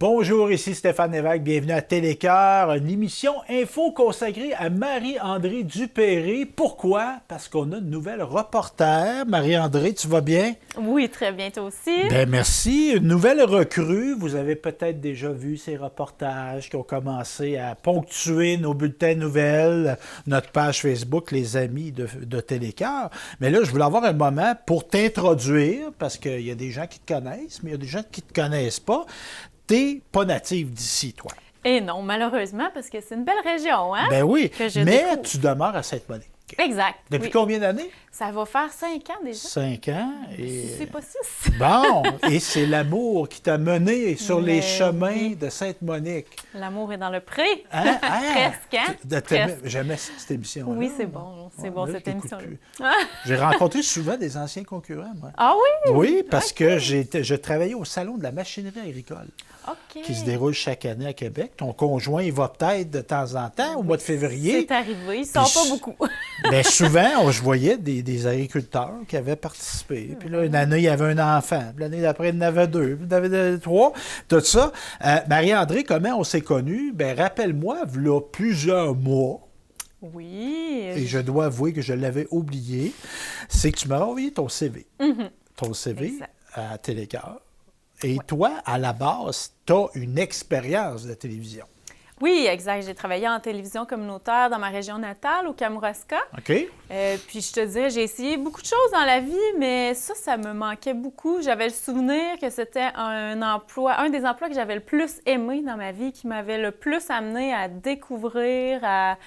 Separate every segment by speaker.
Speaker 1: Bonjour, ici Stéphane Lévesque, bienvenue à Télécœur, une émission info consacrée à Marie-André Dupéré. Pourquoi? Parce qu'on a une nouvelle reporter. Marie-André, tu vas bien?
Speaker 2: Oui, très bien, toi aussi.
Speaker 1: Bien, merci. Une nouvelle recrue. Vous avez peut-être déjà vu ces reportages qui ont commencé à ponctuer nos bulletins de nouvelles, notre page Facebook, les amis de Télécœur. Mais là, je voulais avoir un moment pour t'introduire, parce qu'il y a des gens qui te connaissent, mais il y a des gens qui ne te connaissent pas. T'es pas native d'ici, toi.
Speaker 2: Et non, malheureusement, parce que c'est une belle région, hein?
Speaker 1: Ben oui,
Speaker 2: que je
Speaker 1: mais
Speaker 2: découvre.
Speaker 1: tu demeures à Sainte-Monique.
Speaker 2: Exact.
Speaker 1: Depuis
Speaker 2: oui.
Speaker 1: combien d'années?
Speaker 2: Ça va faire 5 ans déjà.
Speaker 1: 5 ans. Et...
Speaker 2: Si c'est pas 6.
Speaker 1: Bon, et c'est l'amour qui t'a mené sur les
Speaker 2: Mais
Speaker 1: chemins
Speaker 2: oui.
Speaker 1: de Sainte-Monique.
Speaker 2: L'amour est dans le pré.
Speaker 1: Hein?
Speaker 2: Presque, hein? Presque.
Speaker 1: J'aimais cette émission.
Speaker 2: Oui, c'est bon. C'est bon,
Speaker 1: là,
Speaker 2: cette
Speaker 1: je t'écoute
Speaker 2: émission-là.
Speaker 1: plus. J'ai rencontré souvent des anciens concurrents, moi.
Speaker 2: Ah oui?
Speaker 1: Oui, parce que je travaillais au Salon de la machinerie agricole,
Speaker 2: OK.
Speaker 1: qui se déroule chaque année à Québec. Ton conjoint, il va peut-être de temps en temps, au mois de février.
Speaker 2: C'est arrivé. Ils sont pas beaucoup.
Speaker 1: Bien, souvent, je voyais des agriculteurs qui avaient participé. Puis là, une année, il y avait un enfant. Puis l'année d'après, il y en avait 2. Puis il y en avait 3. Tout ça. Marie-André, comment on s'est connus? Bien, rappelle-moi, il y a plusieurs mois,
Speaker 2: Oui.
Speaker 1: et je dois avouer que je l'avais oublié, c'est que tu m'as envoyé ton CV. Ton CV
Speaker 2: Exact.
Speaker 1: à Télécœur. Et toi, à la base, tu as une expérience de télévision.
Speaker 2: Oui, exact. J'ai travaillé en télévision communautaire dans ma région natale, au Kamouraska.
Speaker 1: OK?
Speaker 2: Puis je te dirais, j'ai essayé beaucoup de choses dans la vie, mais ça me manquait beaucoup. J'avais le souvenir que c'était un des emplois que j'avais le plus aimé dans ma vie, qui m'avait le plus amené à découvrir, à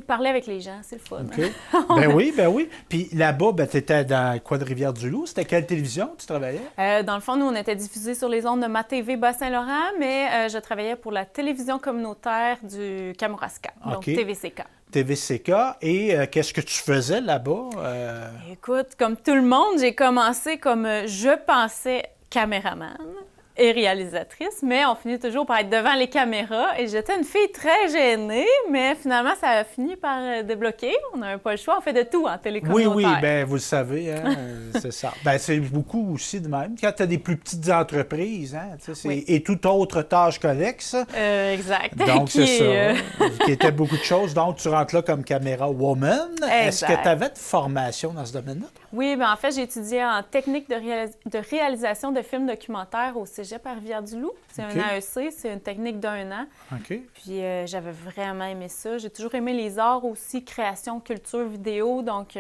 Speaker 2: parler avec les gens. C'est le fun.
Speaker 1: OK. Ben oui. Puis là-bas, tu étais dans quoi de Rivière-du-Loup? C'était quelle télévision tu travaillais?
Speaker 2: Dans le fond, nous, on était diffusés sur les ondes de MaTV Bas-Saint-Laurent, mais je travaillais pour la télévision communautaire du Kamouraska, donc
Speaker 1: OK.
Speaker 2: TVCK.
Speaker 1: TVCK. Et qu'est-ce que tu faisais là-bas?
Speaker 2: Écoute, comme tout le monde, j'ai commencé comme je pensais caméraman et réalisatrice, mais on finit toujours par être devant les caméras. Et j'étais une fille très gênée, mais finalement, ça a fini par débloquer. On n'a pas le choix, on fait de tout en télécommunautaire.
Speaker 1: Oui, ben vous le savez, hein, c'est ça. Ben c'est beaucoup aussi de même. Quand tu as des plus petites entreprises, hein,
Speaker 2: Oui.
Speaker 1: et toute autre tâche connexe.
Speaker 2: Exact.
Speaker 1: Donc,
Speaker 2: Qui
Speaker 1: c'est
Speaker 2: est,
Speaker 1: ça. Qui était beaucoup de choses. Donc, tu rentres là comme caméra woman. Est-ce que
Speaker 2: Exact.
Speaker 1: tu avais de formation dans ce domaine-là?
Speaker 2: Oui, bien en fait, j'ai étudié en technique de réalisation de films documentaires au Cégep à Rivière-du-Loup. C'est
Speaker 1: OK.
Speaker 2: un AEC, c'est une technique d'1 an.
Speaker 1: OK.
Speaker 2: Puis j'avais vraiment aimé ça. J'ai toujours aimé les arts aussi, création, culture, vidéo. Donc,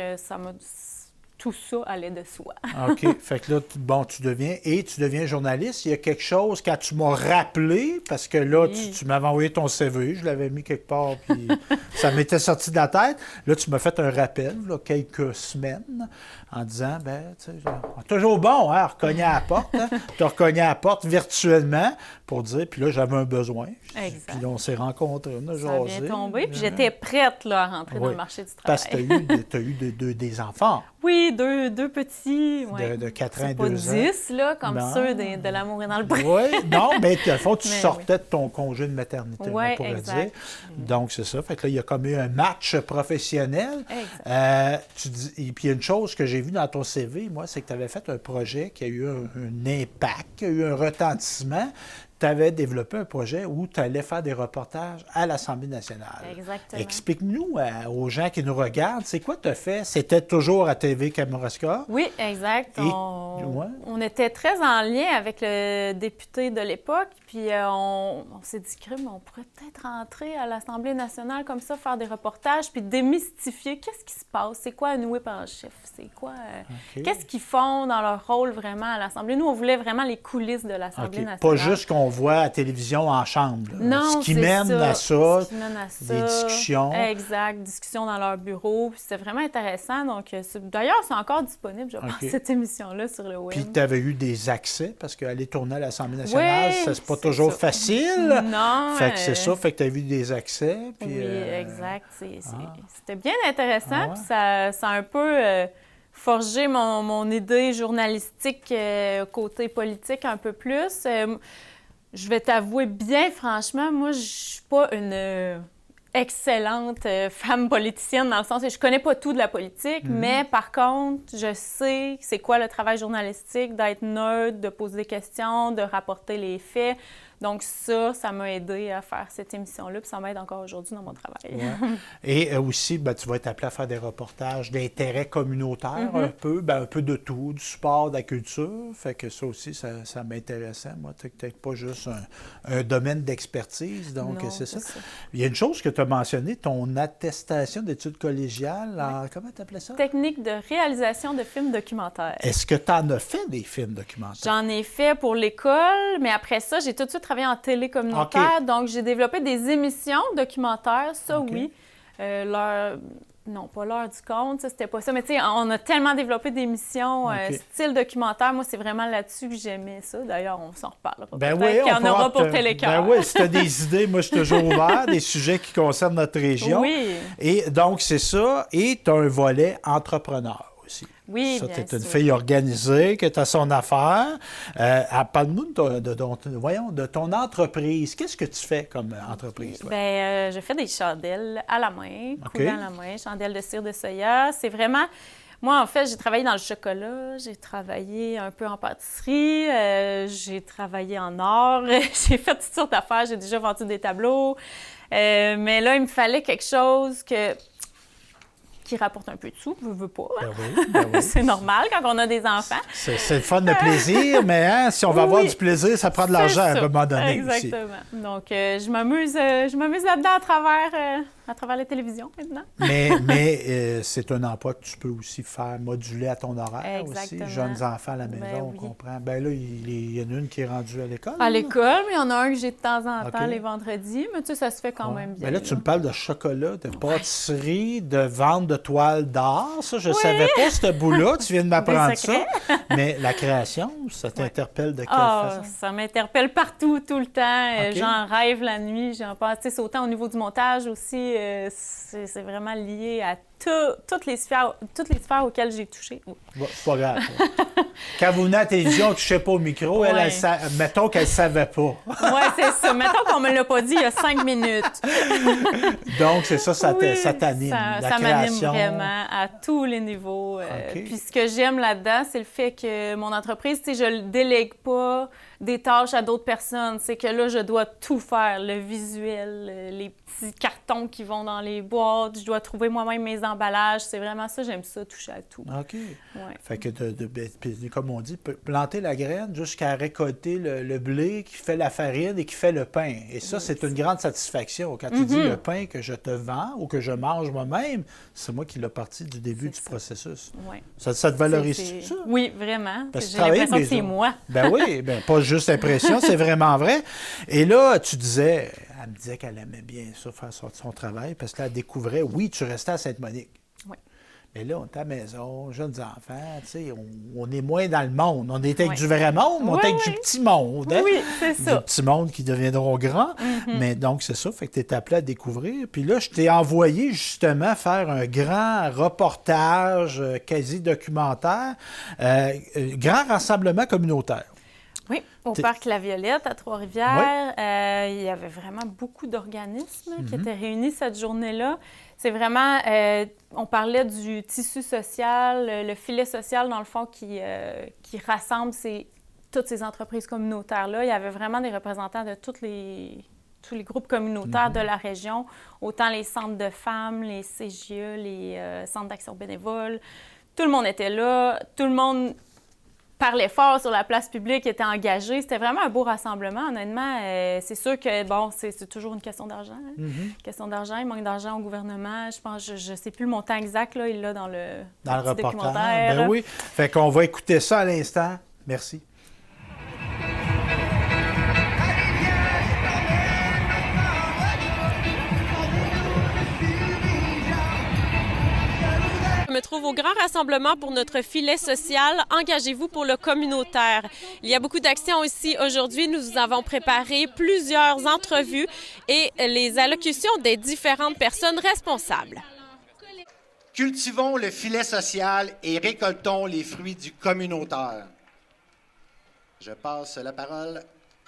Speaker 2: tout ça allait de soi.
Speaker 1: OK. Fait que là, tu deviens journaliste. Il y a quelque chose, quand tu m'as rappelé, parce que là,
Speaker 2: Oui.
Speaker 1: tu m'avais envoyé ton CV, je l'avais mis quelque part, puis ça m'était sorti de la tête. Là, tu m'as fait un rappel, là, quelques semaines, en disant, tu sais, toujours bon, hein, recogner à la porte. Hein? Tu as recogné à la porte virtuellement pour dire, puis là, j'avais un besoin.
Speaker 2: Exact.
Speaker 1: Puis là, on s'est rencontrés, on a
Speaker 2: Ça
Speaker 1: jasé.
Speaker 2: vient tomber. Puis j'étais prête là, à rentrer dans
Speaker 1: Oui.
Speaker 2: le marché du travail.
Speaker 1: Parce que tu as eu des enfants.
Speaker 2: Oui, deux petits. Ouais.
Speaker 1: De 4 ans et
Speaker 2: C'est pas
Speaker 1: 2 ans.
Speaker 2: 10, là, comme
Speaker 1: Non.
Speaker 2: ceux de l'amour est dans le pré.
Speaker 1: Oui, non, mais de fond, tu
Speaker 2: Mais
Speaker 1: sortais de ton congé de maternité,
Speaker 2: Ouais,
Speaker 1: on pourrait
Speaker 2: exact.
Speaker 1: dire. Donc, c'est ça. Fait que là, il y a comme eu un match professionnel.
Speaker 2: Exact.
Speaker 1: Et puis, il y a une chose que j'ai vue dans ton CV, moi, c'est que tu avais fait un projet qui a eu un impact, qui a eu un retentissement. Tu avais développé un projet où tu allais faire des reportages à l'Assemblée nationale.
Speaker 2: Exactement.
Speaker 1: Explique-nous aux gens qui nous regardent, c'est quoi tu as fait? C'était toujours à TV Kamouraska?
Speaker 2: Oui, exact.
Speaker 1: Et- ouais.
Speaker 2: On était très en lien avec le député de l'époque, puis on s'est dit que on pourrait peut-être rentrer à l'Assemblée nationale comme ça, faire des reportages, puis démystifier qu'est-ce qui se passe, c'est quoi un whip en chef, c'est quoi,
Speaker 1: OK.
Speaker 2: qu'est-ce qu'ils font dans leur rôle vraiment à l'Assemblée. Nous, on voulait vraiment les coulisses de l'Assemblée
Speaker 1: OK.
Speaker 2: nationale.
Speaker 1: Pas juste qu'on voit à la télévision en chambre. Là.
Speaker 2: Non,
Speaker 1: Ce qui
Speaker 2: c'est
Speaker 1: mène
Speaker 2: ça.
Speaker 1: à ça,
Speaker 2: Ce qui mène à
Speaker 1: des
Speaker 2: ça.
Speaker 1: discussions.
Speaker 2: Exact, discussions dans leur bureau. Puis c'était vraiment intéressant. Donc, d'ailleurs, c'est encore disponible, je pense,
Speaker 1: OK.
Speaker 2: cette émission-là sur le web.
Speaker 1: Puis tu avais eu des accès, parce qu'aller tourner à l'Assemblée nationale,
Speaker 2: Oui,
Speaker 1: c'est pas
Speaker 2: c'est
Speaker 1: toujours
Speaker 2: ça.
Speaker 1: facile.
Speaker 2: Non.
Speaker 1: Fait que c'est ça, fait que tu as eu des accès. Puis,
Speaker 2: Oui, exact.
Speaker 1: Ah.
Speaker 2: C'était bien intéressant.
Speaker 1: Ah ouais?
Speaker 2: Puis ça a un peu forgé mon idée journalistique côté politique un peu plus. Je vais t'avouer bien franchement, moi, je suis pas une excellente femme politicienne dans le sens où je connais pas tout de la politique, mais par contre, je sais c'est quoi le travail journalistique, d'être neutre, de poser des questions, de rapporter les faits. Donc ça m'a aidé à faire cette émission-là, puis ça m'aide encore aujourd'hui dans mon travail.
Speaker 1: Ouais. Et aussi, tu vas être appelé à faire des reportages d'intérêt communautaire un peu de tout, du sport, de la culture. Fait que ça aussi, ça m'intéressait. Moi, peut-être pas juste un domaine d'expertise. Donc,
Speaker 2: Non,
Speaker 1: c'est ça. Il y a une chose que tu as mentionnée, ton attestation d'études collégiales. Comment tu appelais ça?
Speaker 2: Technique de réalisation de films documentaires.
Speaker 1: Est-ce que tu en as fait des films documentaires?
Speaker 2: J'en ai fait pour l'école, mais après ça, j'ai tout de suite travaillé en télé communautaire. Donc, j'ai développé des émissions documentaires, ça oui. Non, pas l'heure du compte, ça, c'était pas ça. Mais tu sais, on a tellement développé d'émissions style documentaire. Moi, c'est vraiment là-dessus que j'aimais ça. D'ailleurs, on s'en reparlera.
Speaker 1: Oui,
Speaker 2: qu'il y en aura pour Télécœur.
Speaker 1: Oui, si tu as des idées, moi, je suis toujours ouvert, des sujets qui concernent notre région.
Speaker 2: Oui.
Speaker 1: Et donc, c'est ça. Et tu as un volet entrepreneur aussi.
Speaker 2: Oui,
Speaker 1: ça,
Speaker 2: bien sûr.
Speaker 1: Tu es une fille organisée, que tu as son affaire. Parle-nous de ton entreprise. Qu'est-ce que tu fais comme entreprise?
Speaker 2: Bien, je fais des chandelles à la main, coulées à la main, chandelles de cire de soya. C'est vraiment... Moi, en fait, j'ai travaillé dans le chocolat, j'ai travaillé un peu en pâtisserie, j'ai travaillé en or, j'ai fait toutes sortes d'affaires, j'ai déjà vendu des tableaux. Mais là, il me fallait quelque chose qui rapporte un peu de sous, je veux pas. Hein?
Speaker 1: Ben oui.
Speaker 2: C'est normal quand on a des enfants.
Speaker 1: C'est le fun, le plaisir, mais si on va avoir du plaisir, ça prend de l'argent à un moment donné.
Speaker 2: Exactement.
Speaker 1: Aussi.
Speaker 2: Donc, je m'amuse là-dedans à travers la télévision maintenant.
Speaker 1: mais c'est un emploi que tu peux aussi faire moduler à ton horaire.
Speaker 2: Exactement.
Speaker 1: Aussi. Jeunes enfants à la maison, on comprend. Ben là, il y en a une qui est rendue à l'école.
Speaker 2: À l'école, mais il y en a un que j'ai de temps en temps les vendredis, mais tu sais, ça se fait quand même bien.
Speaker 1: Ben là, tu me parles de chocolat, de pâtisserie, de vente de toiles d'art. Ça, je ne savais pas ce bout-là. Tu viens de m'apprendre ça. Mais la création, ça t'interpelle de quelle façon?
Speaker 2: Ça m'interpelle partout, tout le temps. J'en rêve la nuit, j'en pense. C'est autant au niveau du montage aussi. C'est vraiment lié à toutes les sphères auxquelles j'ai touché.
Speaker 1: C'est pas grave. Quand vous venez à la télévision, on ne touchait pas au micro. Mettons qu'elle ne savait pas.
Speaker 2: Oui, c'est ça. Mettons qu'on ne me l'a pas dit il y a 5 minutes.
Speaker 1: Donc, c'est ça t'anime.
Speaker 2: Ça m'anime vraiment à tous les niveaux. Puis ce que j'aime là-dedans, c'est le fait que mon entreprise, je ne délègue pas des tâches à d'autres personnes. C'est que là, je dois tout faire, le visuel, les petits cartons qui vont dans les boîtes. Je dois trouver moi-même mes emballages. C'est vraiment ça, j'aime ça, toucher à tout.
Speaker 1: OK.
Speaker 2: Ouais.
Speaker 1: Fait que, comme on dit, planter la graine jusqu'à récolter le blé qui fait la farine et qui fait le pain. Et ça, c'est une grande satisfaction. Quand tu dis le pain que je te vends ou que je mange moi-même, c'est moi qui l'ai parti du début du processus.
Speaker 2: Ouais.
Speaker 1: Ça te valorise ça?
Speaker 2: Oui, vraiment. J'ai
Speaker 1: l'impression
Speaker 2: que c'est moi.
Speaker 1: Ben oui, pas juste l'impression, c'est vraiment vrai. Et là, elle me disait qu'elle aimait bien ça, faire son travail, parce qu'elle découvrait, oui, tu restais à Sainte-Monique.
Speaker 2: Oui.
Speaker 1: Mais là, on est à la maison, jeunes enfants, tu sais, on est moins dans le monde. On était avec du vrai monde, mais on était avec du petit monde. Hein?
Speaker 2: Oui, c'est ça.
Speaker 1: Du petit monde qui deviendront grands. Mais donc, c'est ça, fait que tu es appelé à découvrir. Puis là, je t'ai envoyé justement faire un grand reportage quasi-documentaire, grand rassemblement communautaire.
Speaker 2: Oui, au Parc La Violette, à Trois-Rivières. Il y avait vraiment beaucoup d'organismes qui étaient réunis cette journée-là. C'est vraiment, on parlait du tissu social, le filet social, dans le fond, qui rassemble toutes ces entreprises communautaires-là. Il y avait vraiment des représentants de tous les groupes communautaires de la région, autant les centres de femmes, les CGE, les centres d'action bénévole. Tout le monde était là, tout le monde parlait fort sur la place publique, était engagé. C'était vraiment un beau rassemblement, honnêtement. C'est sûr que, c'est toujours une question d'argent. Hein? Question d'argent, il manque d'argent au gouvernement. Je pense, je ne sais plus le montant exact, là, il l'a dans le
Speaker 1: reportage.
Speaker 2: Documentaire.
Speaker 1: Ben oui. Fait qu'on va écouter ça à l'instant. Merci.
Speaker 3: Je me trouve au grand rassemblement pour notre filet social. Engagez-vous pour le communautaire. Il y a beaucoup d'actions ici aujourd'hui. Nous vous avons préparé plusieurs entrevues et les allocutions des différentes personnes responsables.
Speaker 4: Cultivons le filet social et récoltons les fruits du communautaire. Je passe la parole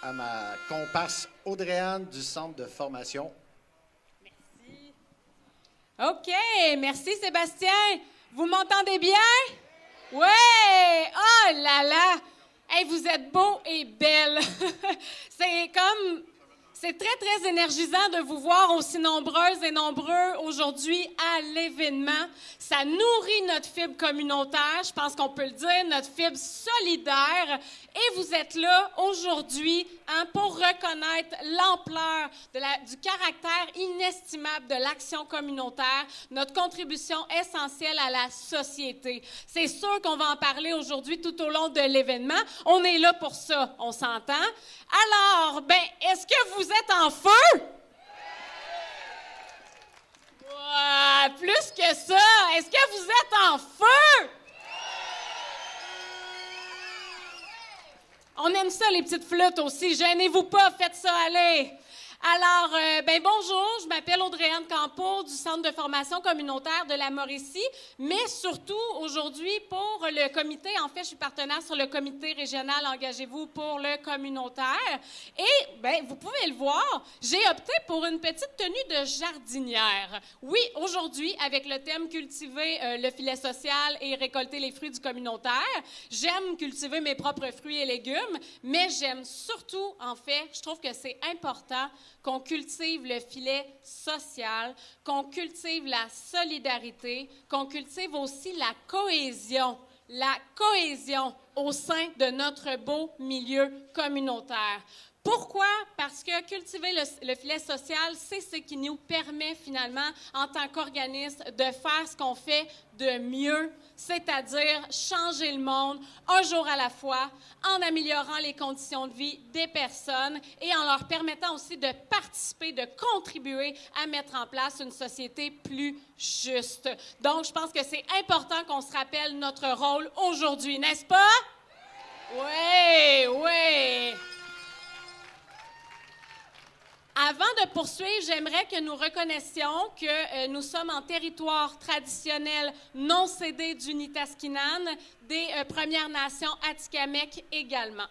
Speaker 4: à ma comparse Audrey-Anne du Centre de formation.
Speaker 5: Merci. OK, merci Sébastien. Vous m'entendez bien? Oui! Oh là là! Hey, vous êtes beaux et belles. C'est très, très énergisant de vous voir aussi nombreuses et nombreux aujourd'hui à l'événement. Ça nourrit notre fibre communautaire, je pense qu'on peut le dire, notre fibre solidaire. Et vous êtes là aujourd'hui pour reconnaître l'ampleur du caractère inestimable de l'action communautaire, notre contribution essentielle à la société. C'est sûr qu'on va en parler aujourd'hui tout au long de l'événement. On est là pour ça, on s'entend. Alors, est-ce que vous êtes en feu? Ouais, plus que ça, est-ce que vous êtes en feu? On aime ça, les petites flûtes aussi. Gênez-vous pas, faites ça aller. Alors, bonjour, je m'appelle Audrey-Anne Campeau du Centre de formation communautaire de la Mauricie, mais surtout aujourd'hui pour le comité, en fait, je suis partenaire sur le comité régional Engagez-vous pour le communautaire. Et, vous pouvez le voir, j'ai opté pour une petite tenue de jardinière. Oui, aujourd'hui, avec le thème cultiver le filet social et récolter les fruits du communautaire, j'aime cultiver mes propres fruits et légumes, mais j'aime surtout, en fait, je trouve que c'est important qu'on cultive le filet social, qu'on cultive la solidarité, qu'on cultive aussi la cohésion au sein de notre beau milieu communautaire. Pourquoi? Parce que cultiver le filet social, c'est ce qui nous permet finalement, en tant qu'organisme, de faire ce qu'on fait de mieux, c'est-à-dire changer le monde un jour à la fois, en améliorant les conditions de vie des personnes et en leur permettant aussi de participer, de contribuer à mettre en place une société plus juste. Donc, je pense que c'est important qu'on se rappelle notre rôle aujourd'hui, n'est-ce pas? Oui. Avant de poursuivre, j'aimerais que nous reconnaissions que nous sommes en territoire traditionnel non cédé du Nitaskinan, des Premières Nations Atikamekw également.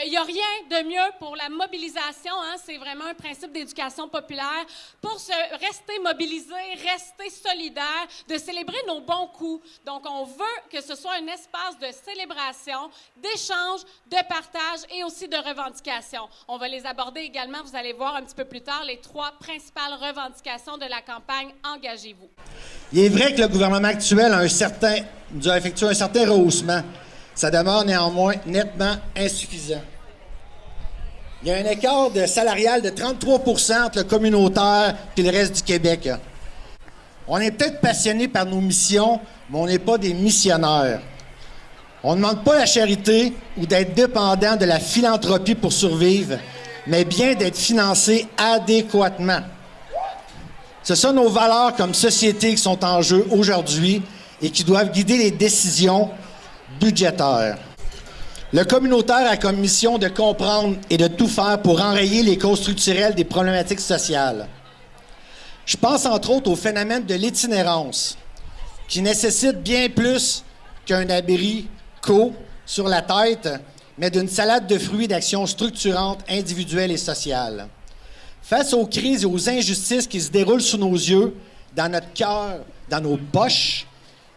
Speaker 5: Il n'y a rien de mieux pour la mobilisation, c'est vraiment un principe d'éducation populaire, pour rester mobilisé, rester solidaire, de célébrer nos bons coups. Donc, on veut que ce soit un espace de célébration, d'échange, de partage et aussi de revendication. On va les aborder également, vous allez voir un petit peu plus tard, les 3 principales revendications de la campagne « Engagez-vous ».
Speaker 4: Il est vrai que le gouvernement actuel nous a effectué un certain rehaussement. Ça demeure néanmoins nettement insuffisant. Il y a un écart salarial de 33 % entre le communautaire et le reste du Québec. On est peut-être passionné par nos missions, mais on n'est pas des missionnaires. On ne demande pas la charité ou d'être dépendant de la philanthropie pour survivre, mais bien d'être financé adéquatement. Ce sont nos valeurs comme société qui sont en jeu aujourd'hui et qui doivent guider les décisions budgétaire. Le communautaire a comme mission de comprendre et de tout faire pour enrayer les causes structurelles des problématiques sociales. Je pense entre autres au phénomène de l'itinérance, qui nécessite bien plus qu'un abri sur la tête, mais d'une salade de fruits d'actions structurantes, individuelles et sociales. Face aux crises et aux injustices qui se déroulent sous nos yeux, dans notre cœur, dans nos poches,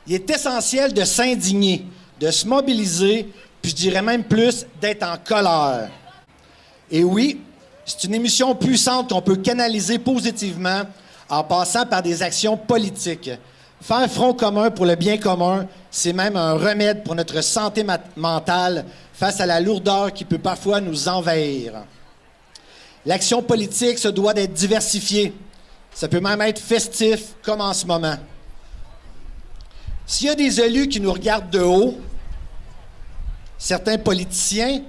Speaker 4: il est essentiel de s'indigner, de se mobiliser, puis je dirais même plus, d'être en colère. Et oui, c'est une émission puissante qu'on peut canaliser positivement en passant par des actions politiques. Faire front commun pour le bien commun, c'est même un remède pour notre santé mentale face à la lourdeur qui peut parfois nous envahir. L'action politique se doit d'être diversifiée. Ça peut même être festif, comme en ce moment. S'il y a des élus qui nous regardent de haut, certains politiciens,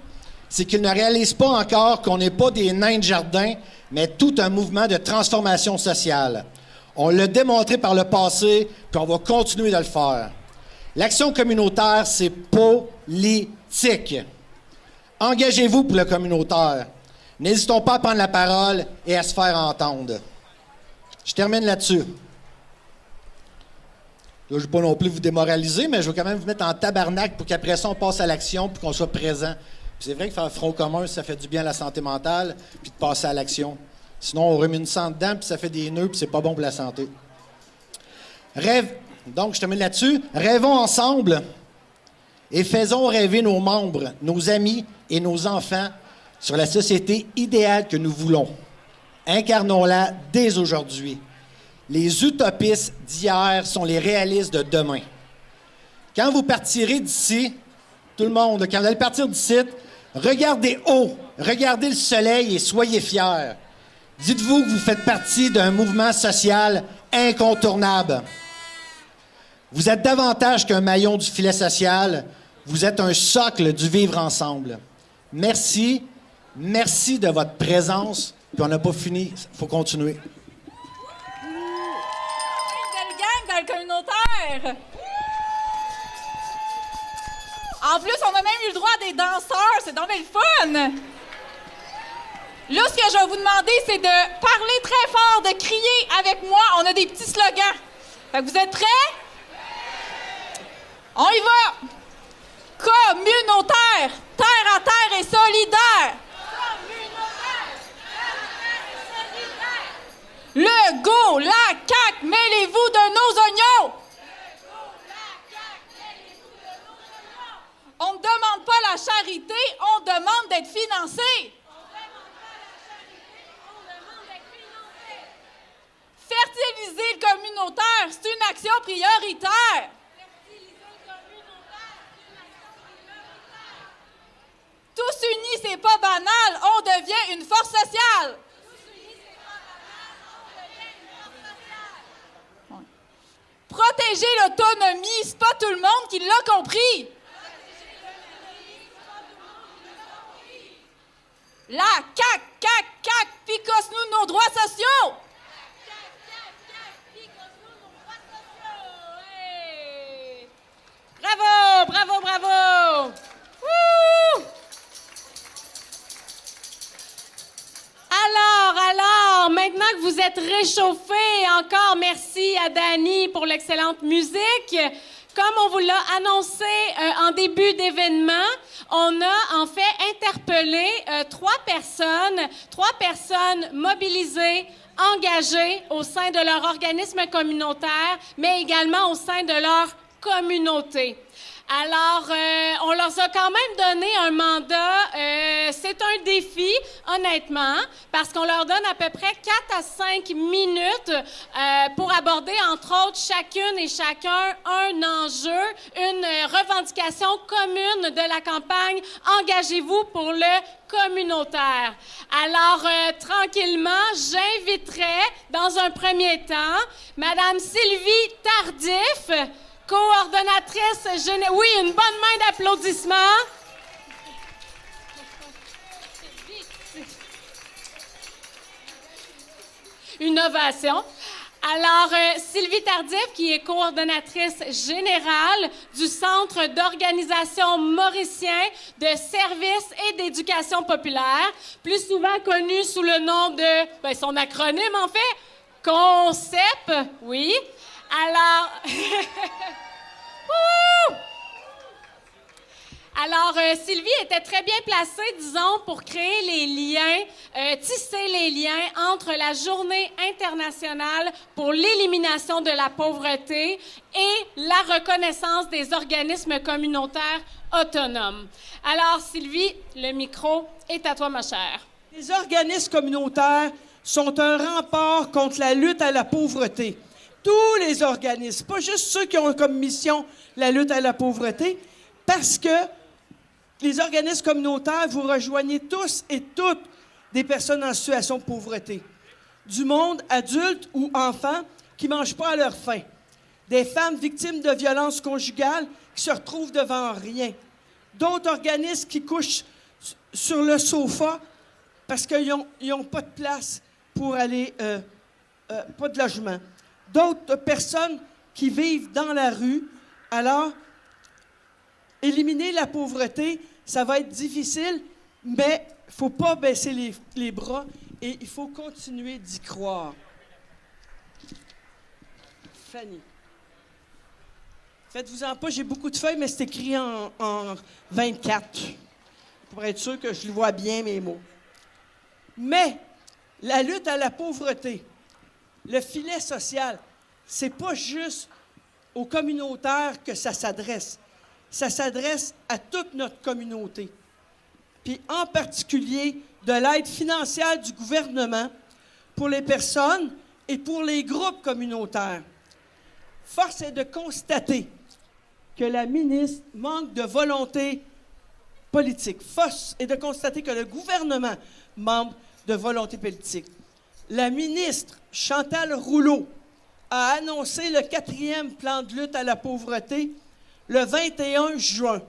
Speaker 4: c'est qu'ils ne réalisent pas encore qu'on n'est pas des nains de jardin, mais tout un mouvement de transformation sociale. On l'a démontré par le passé, puis on va continuer de le faire. L'action communautaire, c'est politique. Engagez-vous pour le communautaire. N'hésitons pas à prendre la parole et à se faire entendre. Je termine là-dessus. Là, je ne veux pas non plus vous démoraliser, mais je veux quand même vous mettre en tabarnak pour qu'après ça, on passe à l'action puis qu'on soit présent. Puis c'est vrai que faire front commun, ça fait du bien à la santé mentale, puis de passer à l'action. Sinon, on remue une sang dedans, puis ça fait des nœuds, puis c'est pas bon pour la santé. Donc, je termine là-dessus. Rêvons ensemble et faisons rêver nos membres, nos amis et nos enfants sur la société idéale que nous voulons. Incarnons-la dès aujourd'hui. Les utopistes d'hier sont les réalistes de demain. Quand vous partirez d'ici, tout le monde, quand vous allez partir d'ici, regardez haut, regardez le soleil et soyez fiers. Dites-vous que vous faites partie d'un mouvement social incontournable. Vous êtes davantage qu'un maillon du filet social, vous êtes un socle du vivre ensemble. Merci, merci de votre présence, puis on n'a pas fini, il faut continuer.
Speaker 5: Belle gang dans le communautaire! En plus, on a même eu le droit à des danseurs, c'est donc bien le fun! Là, ce que je vais vous demander, c'est de parler très fort, de crier avec moi. On a des petits slogans. Fait que vous êtes prêts? On y va! Communautaire, terre à terre et solidaire. Communautaire, terre à terre et solidaire. Le go, la CAQ, mêlez-vous de nos oignons. Le go, la CAQ, mêlez-vous de nos oignons. On ne demande pas la charité, on demande d'être financé. Fertiliser le communautaire, c'est une action prioritaire. Tous unis, c'est pas banal, on devient une force sociale. Protéger l'autonomie, c'est pas tout le monde qui l'a compris. La CAQ, picosse-nous nos droits sociaux. Bravo, bravo, bravo! Wouh! Alors, maintenant que vous êtes réchauffés, encore merci à Dani pour l'excellente musique. Comme on vous l'a annoncé en début d'événement, on a en fait interpellé trois personnes mobilisées, engagées au sein de leur organisme communautaire, mais également au sein de leur communauté. Alors, on leur a quand même donné un mandat. C'est un défi, honnêtement, parce qu'on leur donne à peu près 4 à 5 minutes pour aborder, entre autres, chacune et chacun un enjeu, une revendication commune de la campagne « Engagez-vous pour le communautaire ». Alors, tranquillement, j'inviterai, dans un premier temps, Madame Sylvie Tardif, coordonnatrice générale. Oui, une bonne main d'applaudissements. Une ovation. Alors, Sylvie Tardif, qui est coordonnatrice générale du Centre d'organisation mauricien de services et d'éducation populaire, plus souvent connu sous le nom de, son acronyme en fait, CONCEP, oui. Alors, Sylvie était très bien placée, disons, pour créer les liens, tisser les liens entre la Journée internationale pour l'élimination de la pauvreté et la reconnaissance des organismes communautaires autonomes. Alors, Sylvie, le micro est à toi, ma chère.
Speaker 6: Les organismes communautaires sont un rempart contre la lutte à la pauvreté. Tous les organismes, pas juste ceux qui ont comme mission la lutte à la pauvreté, parce que les organismes communautaires, vous rejoignez tous et toutes des personnes en situation de pauvreté. Du monde, adultes ou enfants, qui ne mangent pas à leur faim. Des femmes victimes de violences conjugales qui se retrouvent devant rien. D'autres organismes qui couchent sur le sofa parce qu'ils n'ont pas de place pour aller, pas de logement. D'autres personnes qui vivent dans la rue. Alors, éliminer la pauvreté, ça va être difficile, mais il ne faut pas baisser les bras et il faut continuer d'y croire. Fanny. Faites-vous-en pas, j'ai beaucoup de feuilles, mais c'est écrit en 24, pour être sûr que je le vois bien, mes mots. Mais la lutte à la pauvreté, le filet social, c'est pas juste aux communautaires que ça s'adresse. ça s'adresse à toute notre communauté, puis en particulier de l'aide financière du gouvernement pour les personnes et pour les groupes communautaires. Force est de constater que la ministre manque de volonté politique. Force est de constater que le gouvernement manque de volonté politique. La ministre Chantal Rouleau a annoncé le 4e plan de lutte à la pauvreté le 21 juin.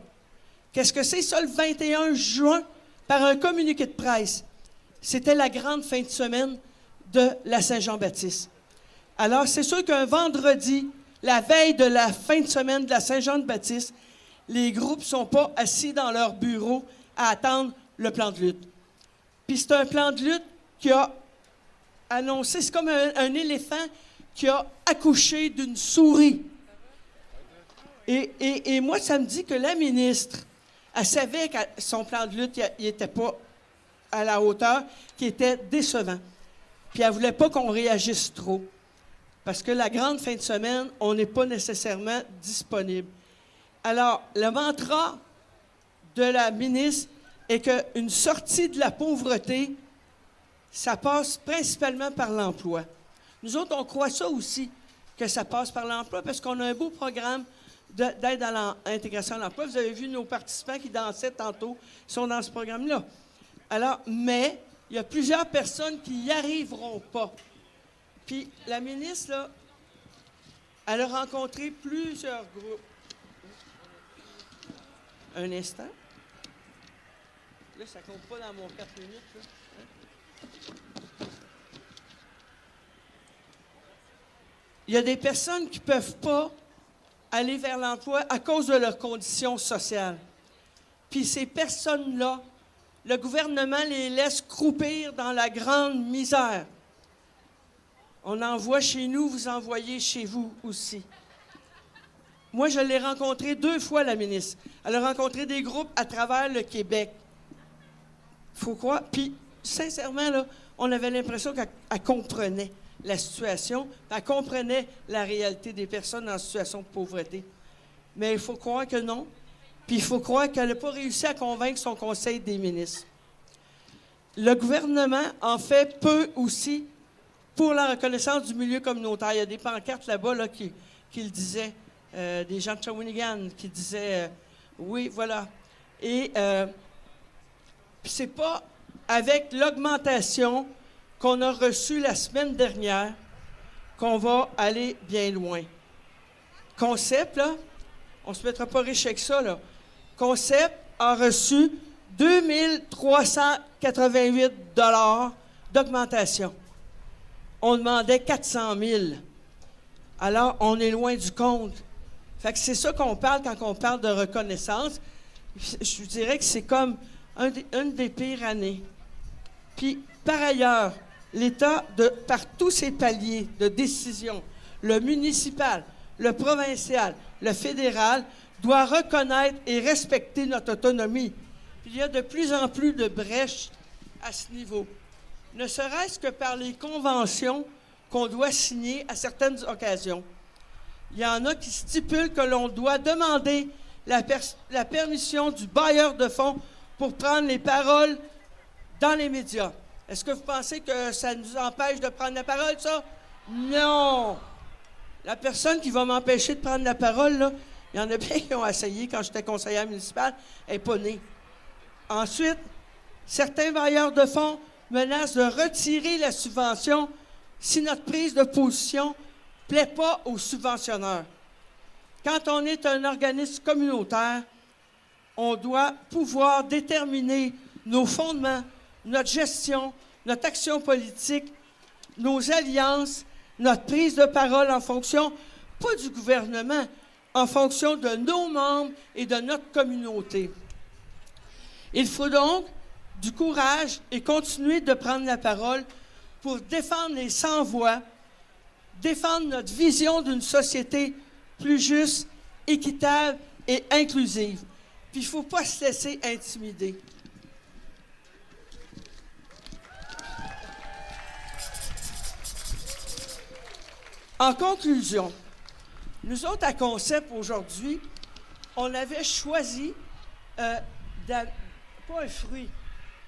Speaker 6: Qu'est-ce que c'est ça, le 21 juin? Par un communiqué de presse. C'était la grande fin de semaine de la Saint-Jean-Baptiste. Alors, c'est sûr qu'un vendredi, la veille de la fin de semaine de la Saint-Jean-Baptiste, les groupes ne sont pas assis dans leur bureau à attendre le plan de lutte. Puis c'est un plan de lutte qui a annoncé, c'est comme un éléphant qui a accouché d'une souris. Et moi, ça me dit que la ministre, elle savait que son plan de lutte, il n'était pas à la hauteur, qu'il était décevant. Puis elle ne voulait pas qu'on réagisse trop. Parce que la grande fin de semaine, on n'est pas nécessairement disponible. Alors, le mantra de la ministre est qu'une sortie de la pauvreté, ça passe principalement par l'emploi. Nous autres, on croit ça aussi, que ça passe par l'emploi, parce qu'on a un beau programme d'aide à l'intégration à l'emploi. Vous avez vu nos participants qui dansaient tantôt, ils sont dans ce programme-là. Alors, mais il y a plusieurs personnes qui n'y arriveront pas. Puis la ministre, là, elle a rencontré plusieurs groupes. Un instant. Là, ça ne compte pas dans mon 4 minutes. Là. Hein? Il y a des personnes qui ne peuvent pas aller vers l'emploi à cause de leurs conditions sociales. Puis ces personnes-là, le gouvernement les laisse croupir dans la grande misère. On en voit chez nous, vous en voyez chez vous aussi. Moi, je l'ai rencontrée 2 fois, la ministre. Elle a rencontré des groupes à travers le Québec. Faut croire. Puis, sincèrement, là, on avait l'impression qu'elle comprenait la situation, elle comprenait la réalité des personnes en situation de pauvreté. Mais il faut croire que non. Puis il faut croire qu'elle n'a pas réussi à convaincre son conseil des ministres. Le gouvernement en fait peu aussi pour la reconnaissance du milieu communautaire. Il y a des pancartes là-bas là, qui le disaient, des gens de Shawinigan qui disaient oui, voilà. Et c'est pas avec l'augmentation qu'on a reçue la semaine dernière qu'on va aller bien loin. Concept, là, on ne se mettra pas riche avec ça, là. Concept a reçu 2388 $ d'augmentation. On demandait 400 000. Alors, on est loin du compte. Fait que c'est ça qu'on parle quand on parle de reconnaissance. Je vous dirais que c'est comme une des pires années. Puis, par ailleurs, l'État, par tous ses paliers de décision, le municipal, le provincial, le fédéral, doit reconnaître et respecter notre autonomie. Puis il y a de plus en plus de brèches à ce niveau, ne serait-ce que par les conventions qu'on doit signer à certaines occasions. Il y en a qui stipulent que l'on doit demander la permission du bailleur de fonds pour prendre les paroles dans les médias. Est-ce que vous pensez que ça nous empêche de prendre la parole, ça? Non! La personne qui va m'empêcher de prendre la parole, là, il y en a bien qui ont essayé quand j'étais conseillère municipale, elle n'est pas née. Ensuite, certains bailleurs de fonds menacent de retirer la subvention si notre prise de position ne plaît pas aux subventionneurs. Quand on est un organisme communautaire, on doit pouvoir déterminer nos fondements, notre gestion, notre action politique, nos alliances, notre prise de parole en fonction, pas du gouvernement, en fonction de nos membres et de notre communauté. Il faut donc du courage et continuer de prendre la parole pour défendre les sans-voix, défendre notre vision d'une société plus juste, équitable et inclusive. Puis il ne faut pas se laisser intimider. En conclusion, nous autres, à Concept, aujourd'hui, on avait choisi, pas un fruit,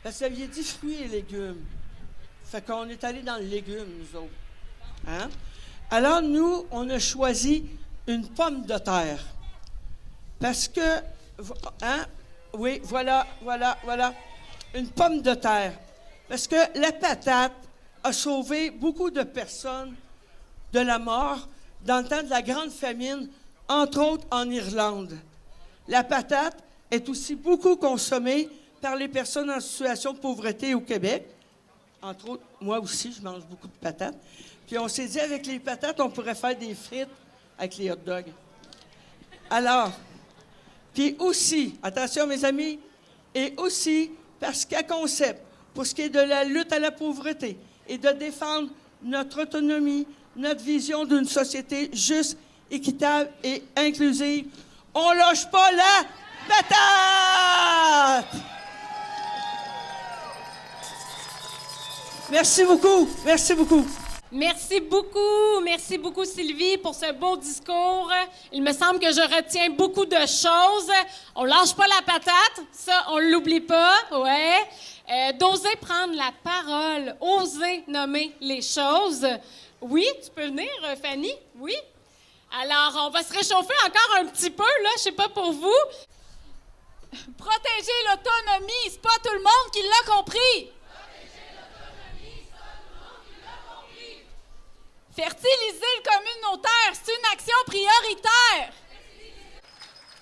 Speaker 6: parce que vous aviez dit fruits et légumes. Fait qu'on est allé dans le légume, nous autres. Hein? Alors, nous, on a choisi une pomme de terre. Parce que, hein? Oui, voilà. Une pomme de terre. Parce que la patate a sauvé beaucoup de personnes de la mort dans le temps de la grande famine, entre autres en Irlande. La patate est aussi beaucoup consommée par les personnes en situation de pauvreté au Québec. Entre autres, moi aussi, je mange beaucoup de patates. Puis on s'est dit, avec les patates, on pourrait faire des frites avec les hot dogs. Alors, puis aussi, attention mes amis, et aussi parce qu'à Concept, pour ce qui est de la lutte à la pauvreté et de défendre notre autonomie, notre vision d'une société juste, équitable et inclusive, on lâche pas la patate! Merci beaucoup.
Speaker 5: Merci beaucoup Sylvie pour ce beau discours. Il me semble que je retiens beaucoup de choses. On lâche pas la patate, ça on l'oublie pas, ouais. D'oser prendre la parole, oser nommer les choses. Oui, tu peux venir, Fanny? Oui. Alors, on va se réchauffer encore un petit peu, là, je sais pas pour vous. Protéger l'autonomie, c'est pas tout le monde qui l'a compris. Fertiliser le communautaire, c'est une action prioritaire.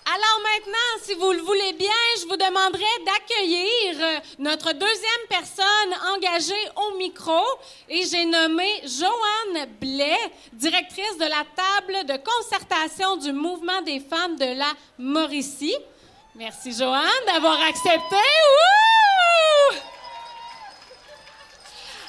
Speaker 5: Alors maintenant, si vous le voulez bien, je vous demanderai d'accueillir notre deuxième personne engagée au micro. Et j'ai nommé Joanne Blais, directrice de la table de concertation du Mouvement des femmes de la Mauricie. Merci Joanne d'avoir accepté. Wouh!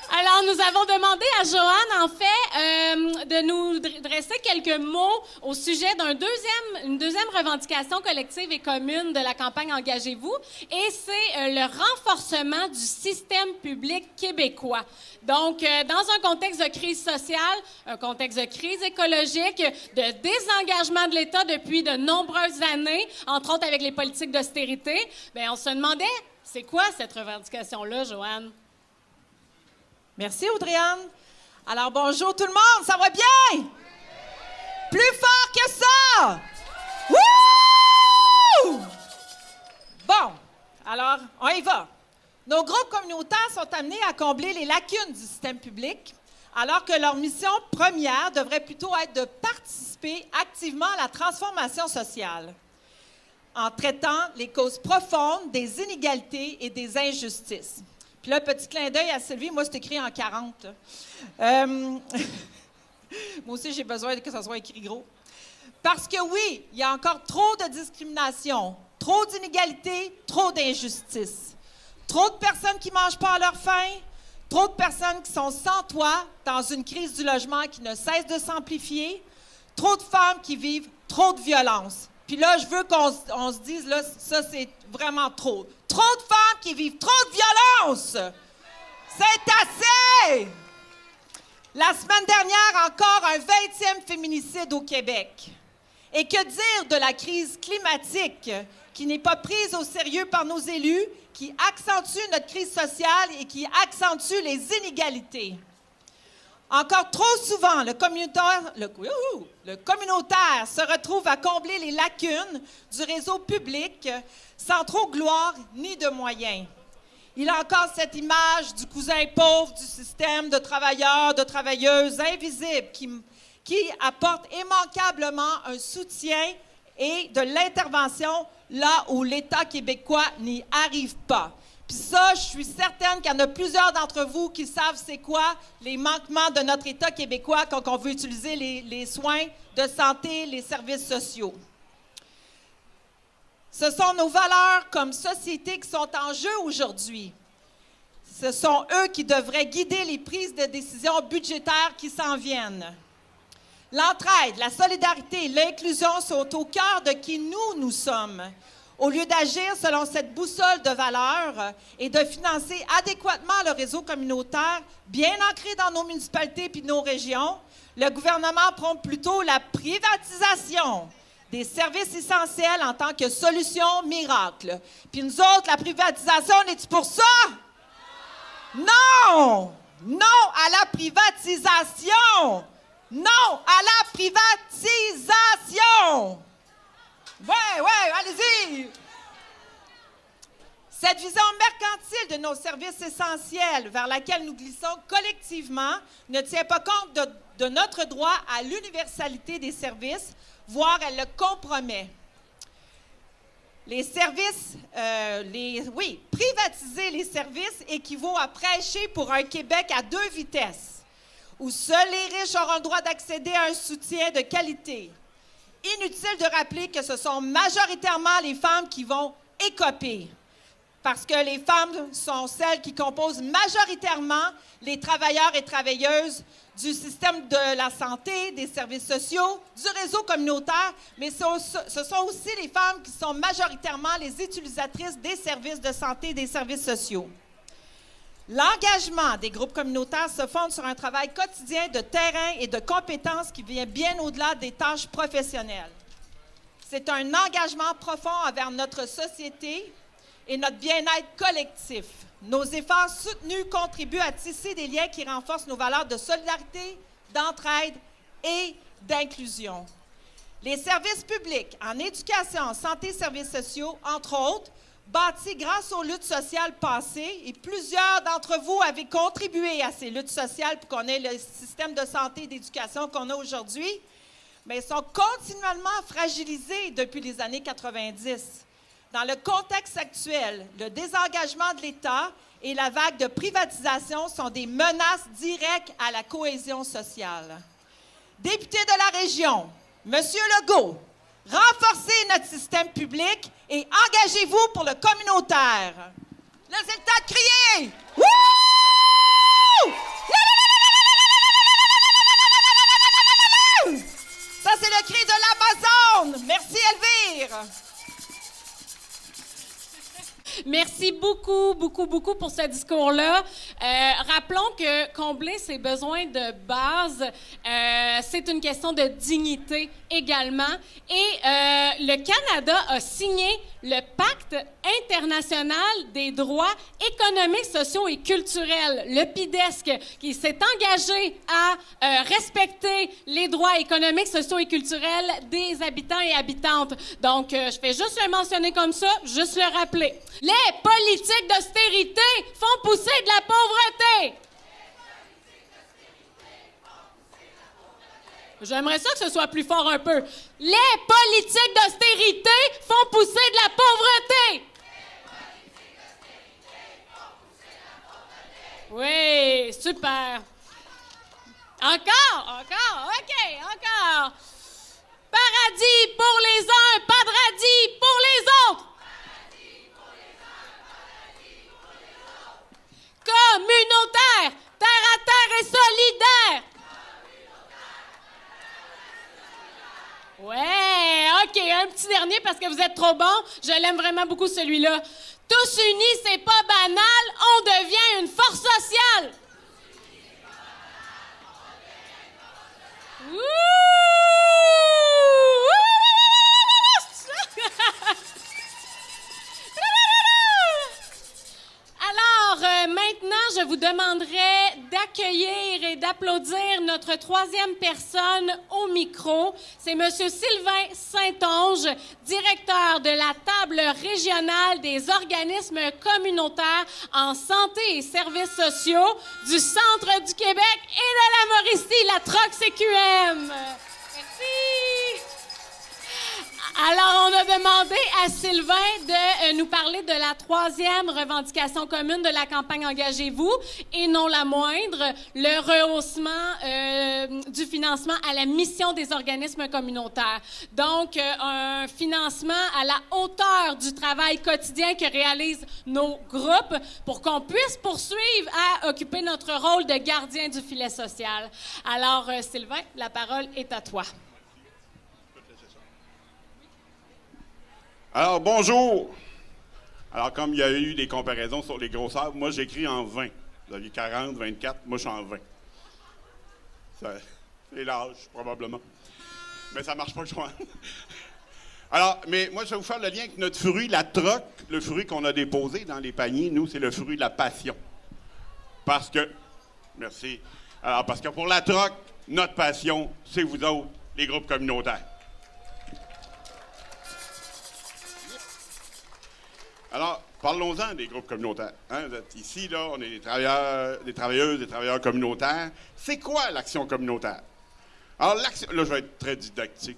Speaker 5: Alors, nous avons demandé à Joanne, en fait, de nous dresser quelques mots au sujet d'une deuxième revendication collective et commune de la campagne Engagez-vous, et c'est le renforcement du système public québécois. Donc, dans un contexte de crise sociale, un contexte de crise écologique, de désengagement de l'État depuis de nombreuses années, entre autres avec les politiques d'austérité, bien, on se demandait, c'est quoi cette revendication-là, Joanne?
Speaker 7: Merci, Audrey-Anne. Alors, bonjour tout le monde, ça va bien? Plus fort que ça! Wouh! Bon, alors, on y va. Nos groupes communautaires sont amenés à combler les lacunes du système public, alors que leur mission première devrait plutôt être de participer activement à la transformation sociale, en traitant les causes profondes des inégalités et des injustices. Puis là, petit clin d'œil à Sylvie, moi, c'est écrit en 40. Moi aussi, j'ai besoin que ça soit écrit gros. Parce que oui, il y a encore trop de discrimination, trop d'inégalités, trop d'injustices. Trop de personnes qui ne mangent pas à leur faim, trop de personnes qui sont sans toit dans une crise du logement qui ne cesse de s'amplifier, trop de femmes qui vivent trop de violence. Puis là, je veux qu'on se dise, là, ça, c'est vraiment trop. Trop de femmes qui vivent trop de violence! C'est assez! La semaine dernière, encore un 20e féminicide au Québec. Et que dire de la crise climatique qui n'est pas prise au sérieux par nos élus, qui accentue notre crise sociale et qui accentue les inégalités? Encore trop souvent, le communautaire se retrouve à combler les lacunes du réseau public sans trop gloire ni de moyens. Il a encore cette image du cousin pauvre du système de travailleurs, de travailleuses invisibles qui apporte immanquablement un soutien et de l'intervention là où l'État québécois n'y arrive pas. Puis ça, je suis certaine qu'il y en a plusieurs d'entre vous qui savent c'est quoi les manquements de notre État québécois quand on veut utiliser les soins de santé, les services sociaux. Ce sont nos valeurs comme société qui sont en jeu aujourd'hui. Ce sont eux qui devraient guider les prises de décisions budgétaires qui s'en viennent. L'entraide, la solidarité, l'inclusion sont au cœur de qui nous sommes. Au lieu d'agir selon cette boussole de valeurs et de financer adéquatement le réseau communautaire, bien ancré dans nos municipalités et nos régions, le gouvernement prône plutôt la privatisation, des services essentiels en tant que solution miracle. Puis nous autres, la privatisation, on est-tu pour ça? Non! Non à la privatisation! Non à la privatisation! Ouais, allez-y! Cette vision mercantile de nos services essentiels vers laquelle nous glissons collectivement ne tient pas compte de notre droit à l'universalité des services, voire elle le compromet. Les services, privatiser les services équivaut à prêcher pour un Québec à 2 vitesses, où seuls les riches auront le droit d'accéder à un soutien de qualité. Inutile de rappeler que ce sont majoritairement les femmes qui vont écoper, parce que les femmes sont celles qui composent majoritairement les travailleurs et travailleuses du système de la santé, des services sociaux, du réseau communautaire, mais ce sont aussi les femmes qui sont majoritairement les utilisatrices des services de santé et des services sociaux. L'engagement des groupes communautaires se fonde sur un travail quotidien de terrain et de compétences qui vient bien au-delà des tâches professionnelles. C'est un engagement profond envers notre société et notre bien-être collectif. Nos efforts soutenus contribuent à tisser des liens qui renforcent nos valeurs de solidarité, d'entraide et d'inclusion. Les services publics en éducation, santé et services sociaux, entre autres, bâtis grâce aux luttes sociales passées, et plusieurs d'entre vous avez contribué à ces luttes sociales pour qu'on ait le système de santé et d'éducation qu'on a aujourd'hui, mais sont continuellement fragilisés depuis les années 90. Dans le contexte actuel, le désengagement de l'État et la vague de privatisation sont des menaces directes à la cohésion sociale. Député de la région, M. Legault, renforcez notre système public et engagez-vous pour le communautaire. Là, c'est le temps de crier! Wouh! Ça, c'est le cri de l'Amazone. Merci, Elvire.
Speaker 5: Merci beaucoup pour ce discours-là. Rappelons que combler ses besoins de base, c'est une question de dignité également. Et le Canada a signé le Pacte international des droits économiques, sociaux et culturels, le PIDESC, qui s'est engagé à respecter les droits économiques, sociaux et culturels des habitants et habitantes. Donc, je fais juste le mentionner comme ça, juste le rappeler. Les politiques d'austérité font pousser de la pauvreté. J'aimerais ça que ce soit plus fort un peu. Les politiques d'austérité font pousser de la pauvreté. Oui, super. Encore, OK, encore. Paradis pour les uns, paradis pour les autres. Communautaire, terre à terre et solidaire. Ouais, OK, un petit dernier parce que vous êtes trop bon. Je l'aime vraiment beaucoup celui-là. Tous unis, c'est pas banal, on devient une force sociale. Wouh! Alors, maintenant, je vous demanderai d'accueillir et d'applaudir notre 3e personne au micro. C'est M. Sylvain Saint-Onge, directeur de la table régionale des organismes communautaires en santé et services sociaux du Centre du Québec et de la Mauricie, la TROC-CQM. Merci. Alors, on a demandé à Sylvain de nous parler de la 3e revendication commune de la campagne Engagez-vous, et non la moindre, le rehaussement du financement à la mission des organismes communautaires. Donc, un financement à la hauteur du travail quotidien que réalisent nos groupes pour qu'on puisse poursuivre à occuper notre rôle de gardien du filet social. Alors, Sylvain, la parole est à toi.
Speaker 8: Alors, bonjour! Alors, comme il y a eu des comparaisons sur les grosseurs, moi, j'écris en 20. Vous aviez 40, 24, moi, je suis en 20. C'est l'âge, probablement. Mais ça marche pas, je crois. Alors, mais moi, je vais vous faire le lien avec notre fruit, la troque, le fruit qu'on a déposé dans les paniers. Nous, c'est le fruit de la passion. Parce que, merci. Alors, parce que pour la troque, notre passion, c'est vous autres, les groupes communautaires. Alors, parlons-en des groupes communautaires. Hein? Vous êtes ici, là, on est des travailleurs, des travailleuses, des travailleurs communautaires. C'est quoi l'action communautaire? Alors, l'action, là, je vais être très didactique.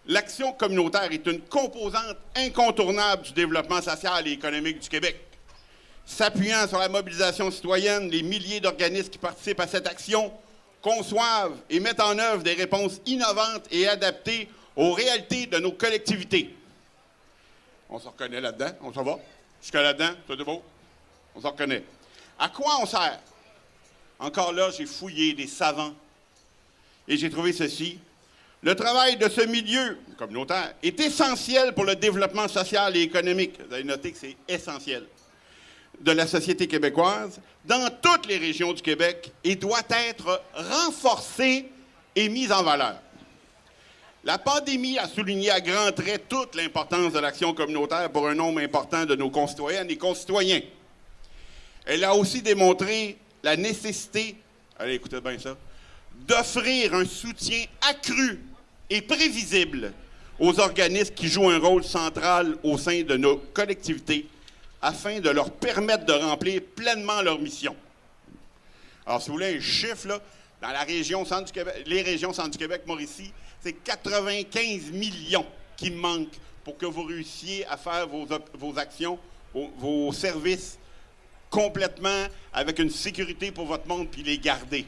Speaker 8: L'action communautaire est une composante incontournable du développement social et économique du Québec. S'appuyant sur la mobilisation citoyenne, les milliers d'organismes qui participent à cette action conçoivent et mettent en œuvre des réponses innovantes et adaptées aux réalités de nos collectivités. On se reconnaît là-dedans, on s'en va. Jusqu'à là-dedans, c'est beau. On s'en reconnaît. À quoi on sert? Encore là, j'ai fouillé des savants et j'ai trouvé ceci. Le travail de ce milieu communautaire est essentiel pour le développement social et économique. Vous avez noté que c'est essentiel de la société québécoise dans toutes les régions du Québec et doit être renforcé et mis en valeur. La pandémie a souligné à grands traits toute l'importance de l'action communautaire pour un nombre important de nos concitoyennes et concitoyens. Elle a aussi démontré la nécessité, allez, écoutez bien ça, d'offrir un soutien accru et prévisible aux organismes qui jouent un rôle central au sein de nos collectivités afin de leur permettre de remplir pleinement leur mission. Alors, si vous voulez un chiffre, là, dans la région centre du Québec, les régions centre du Québec, Mauricie, c'est 95 millions qui manquent pour que vous réussissiez à faire vos actions, vos services complètement avec une sécurité pour votre monde puis les garder.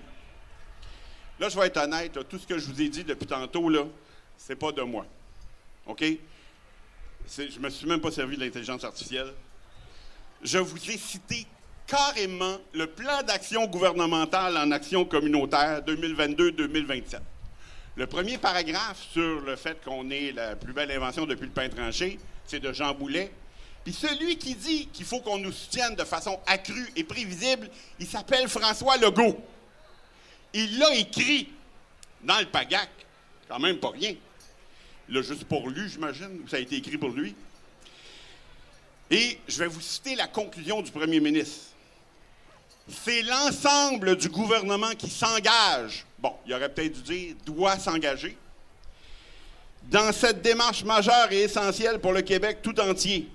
Speaker 8: Là, je vais être honnête, là, tout ce que je vous ai dit depuis tantôt, là, c'est pas de moi. OK? Je me suis même pas servi de l'intelligence artificielle. Je vous ai cité carrément le plan d'action gouvernementale en action communautaire 2022-2027. Le premier paragraphe sur le fait qu'on est la plus belle invention depuis le pain tranché, c'est de Jean Boulet. Puis celui qui dit qu'il faut qu'on nous soutienne de façon accrue et prévisible, il s'appelle François Legault. Il l'a écrit dans le PAGAC, quand même pas rien. Il l'a juste pour lui, j'imagine, ou ça a été écrit pour lui. Et je vais vous citer la conclusion du premier ministre. C'est l'ensemble du gouvernement qui s'engage, bon, il aurait peut-être dû dire « doit s'engager », dans cette démarche majeure et essentielle pour le Québec tout entier.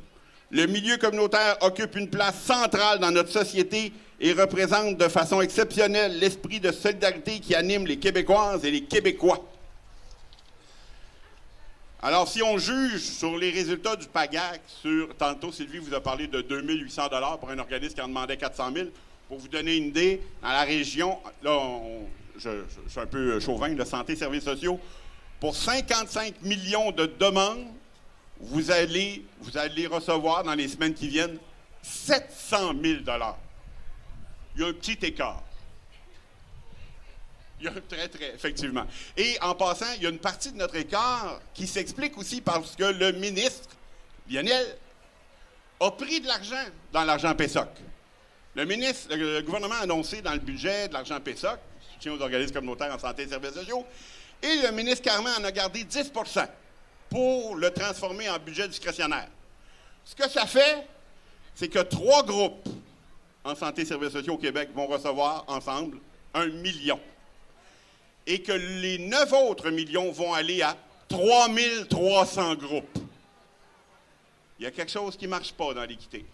Speaker 8: Le milieu communautaire occupe une place centrale dans notre société et représente de façon exceptionnelle l'esprit de solidarité qui anime les Québécoises et les Québécois. Alors, si on juge sur les résultats du PAGAC, tantôt Sylvie vous a parlé de 2 800 $ pour un organisme qui en demandait 400 000. Pour vous donner une idée, dans la région, là, je suis un peu chauvin, de santé et services sociaux, pour 55 millions de demandes, vous allez recevoir dans les semaines qui viennent 700 000 $. Il y a un petit écart. Il y a effectivement. Et en passant, il y a une partie de notre écart qui s'explique aussi parce que le ministre, Lionel, a pris de l'argent dans l'argent PESOC. Le gouvernement a annoncé dans le budget de l'argent PESOC, soutien aux organismes communautaires en santé et services sociaux, et le ministre Carman en a gardé 10 % pour le transformer en budget discrétionnaire. Ce que ça fait, c'est que 3 groupes en santé et services sociaux au Québec vont recevoir ensemble 1 million. Et que les 9 autres millions vont aller à 3 300 groupes. Il y a quelque chose qui ne marche pas dans l'équité.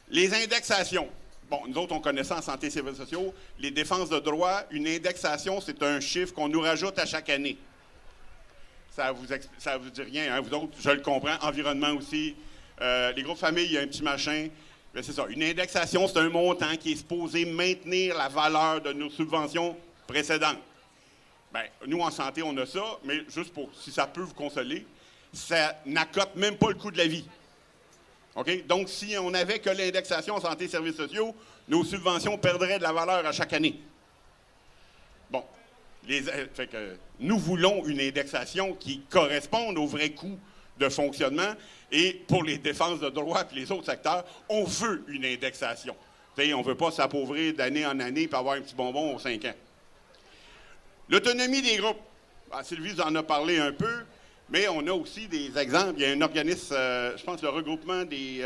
Speaker 8: Les indexations. Bon, nous autres, on connaît ça en santé et services sociaux. Les défenses de droits, une indexation, c'est un chiffre qu'on nous rajoute à chaque année. Ça vous dit rien, hein? Vous autres, je le comprends. Environnement aussi. Les groupes familles, il y a un petit machin. Mais c'est ça. Une indexation, c'est un montant qui est supposé maintenir la valeur de nos subventions précédentes. Bien, nous, en santé, on a ça, mais juste pour, si ça peut vous consoler, ça n'accote même pas le coût de la vie. OK? Donc, si on n'avait que l'indexation en santé et services sociaux, nos subventions perdraient de la valeur à chaque année. Bon. Fait que nous voulons une indexation qui corresponde aux vrais coûts de fonctionnement. Et pour les défenses de droits et les autres secteurs, on veut une indexation. T'sais, on ne veut pas s'appauvrir d'année en année et avoir un petit bonbon aux 5 ans. L'autonomie des groupes. Ah, Sylvie vous en a parlé un peu, Mais on a aussi des exemples. Il y a un organisme, je pense, le regroupement des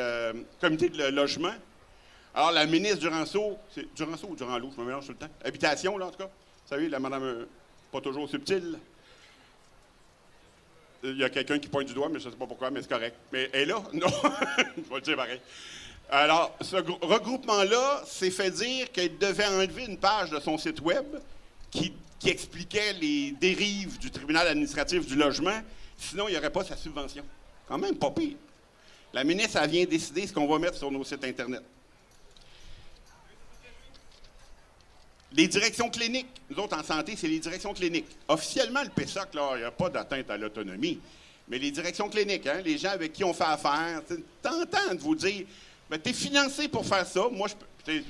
Speaker 8: comités de logement. Alors, la ministre Duranceau, c'est Duranceau ou Durand-Loup, je me mélange tout le temps. Habitation, là, en tout cas. Vous savez, la madame, pas toujours subtile. Il y a quelqu'un qui pointe du doigt, mais je ne sais pas pourquoi, mais c'est correct. Mais elle est là? Non. Je vais le dire pareil. Alors, ce regroupement-là s'est fait dire qu'elle devait enlever une page de son site Web qui expliquait les dérives du tribunal administratif du logement. Sinon, il n'y aurait pas sa subvention. Quand même, pas pire. La ministre, elle vient décider ce qu'on va mettre sur nos sites Internet. Les directions cliniques. Nous autres, en santé, c'est les directions cliniques. Officiellement, le PESOC, là, il n'y a pas d'atteinte à l'autonomie. Mais les directions cliniques, hein, les gens avec qui on fait affaire, tentant de vous dire, ben, tu es financé pour faire ça. Moi,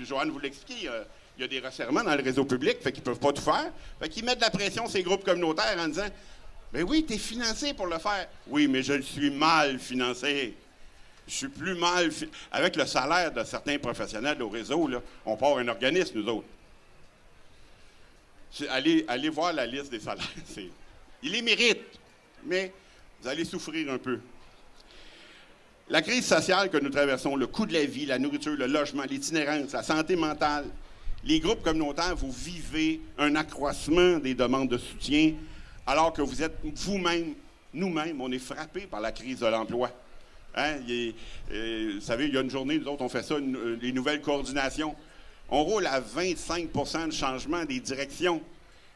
Speaker 8: Joanne vous l'explique, il y a des resserrements dans le réseau public, fait qu'ils ne peuvent pas tout faire. Fait qu'ils mettent de la pression sur ces groupes communautaires en disant, ben oui, tu es financé pour le faire. Oui, mais je le suis mal financé. Je suis plus mal... Avec le salaire de certains professionnels au réseau, là, on part un organisme, nous autres. Allez voir la liste des salaires. Ils les méritent, mais vous allez souffrir un peu. La crise sociale que nous traversons, le coût de la vie, la nourriture, le logement, l'itinérance, la santé mentale, les groupes communautaires, vous vivez un accroissement des demandes de soutien, alors que vous êtes vous-même, nous-mêmes, on est frappés par la crise de l'emploi. Hein? Vous savez, il y a une journée, nous autres, on fait ça, les nouvelles coordinations. On roule à 25 % de changement des directions.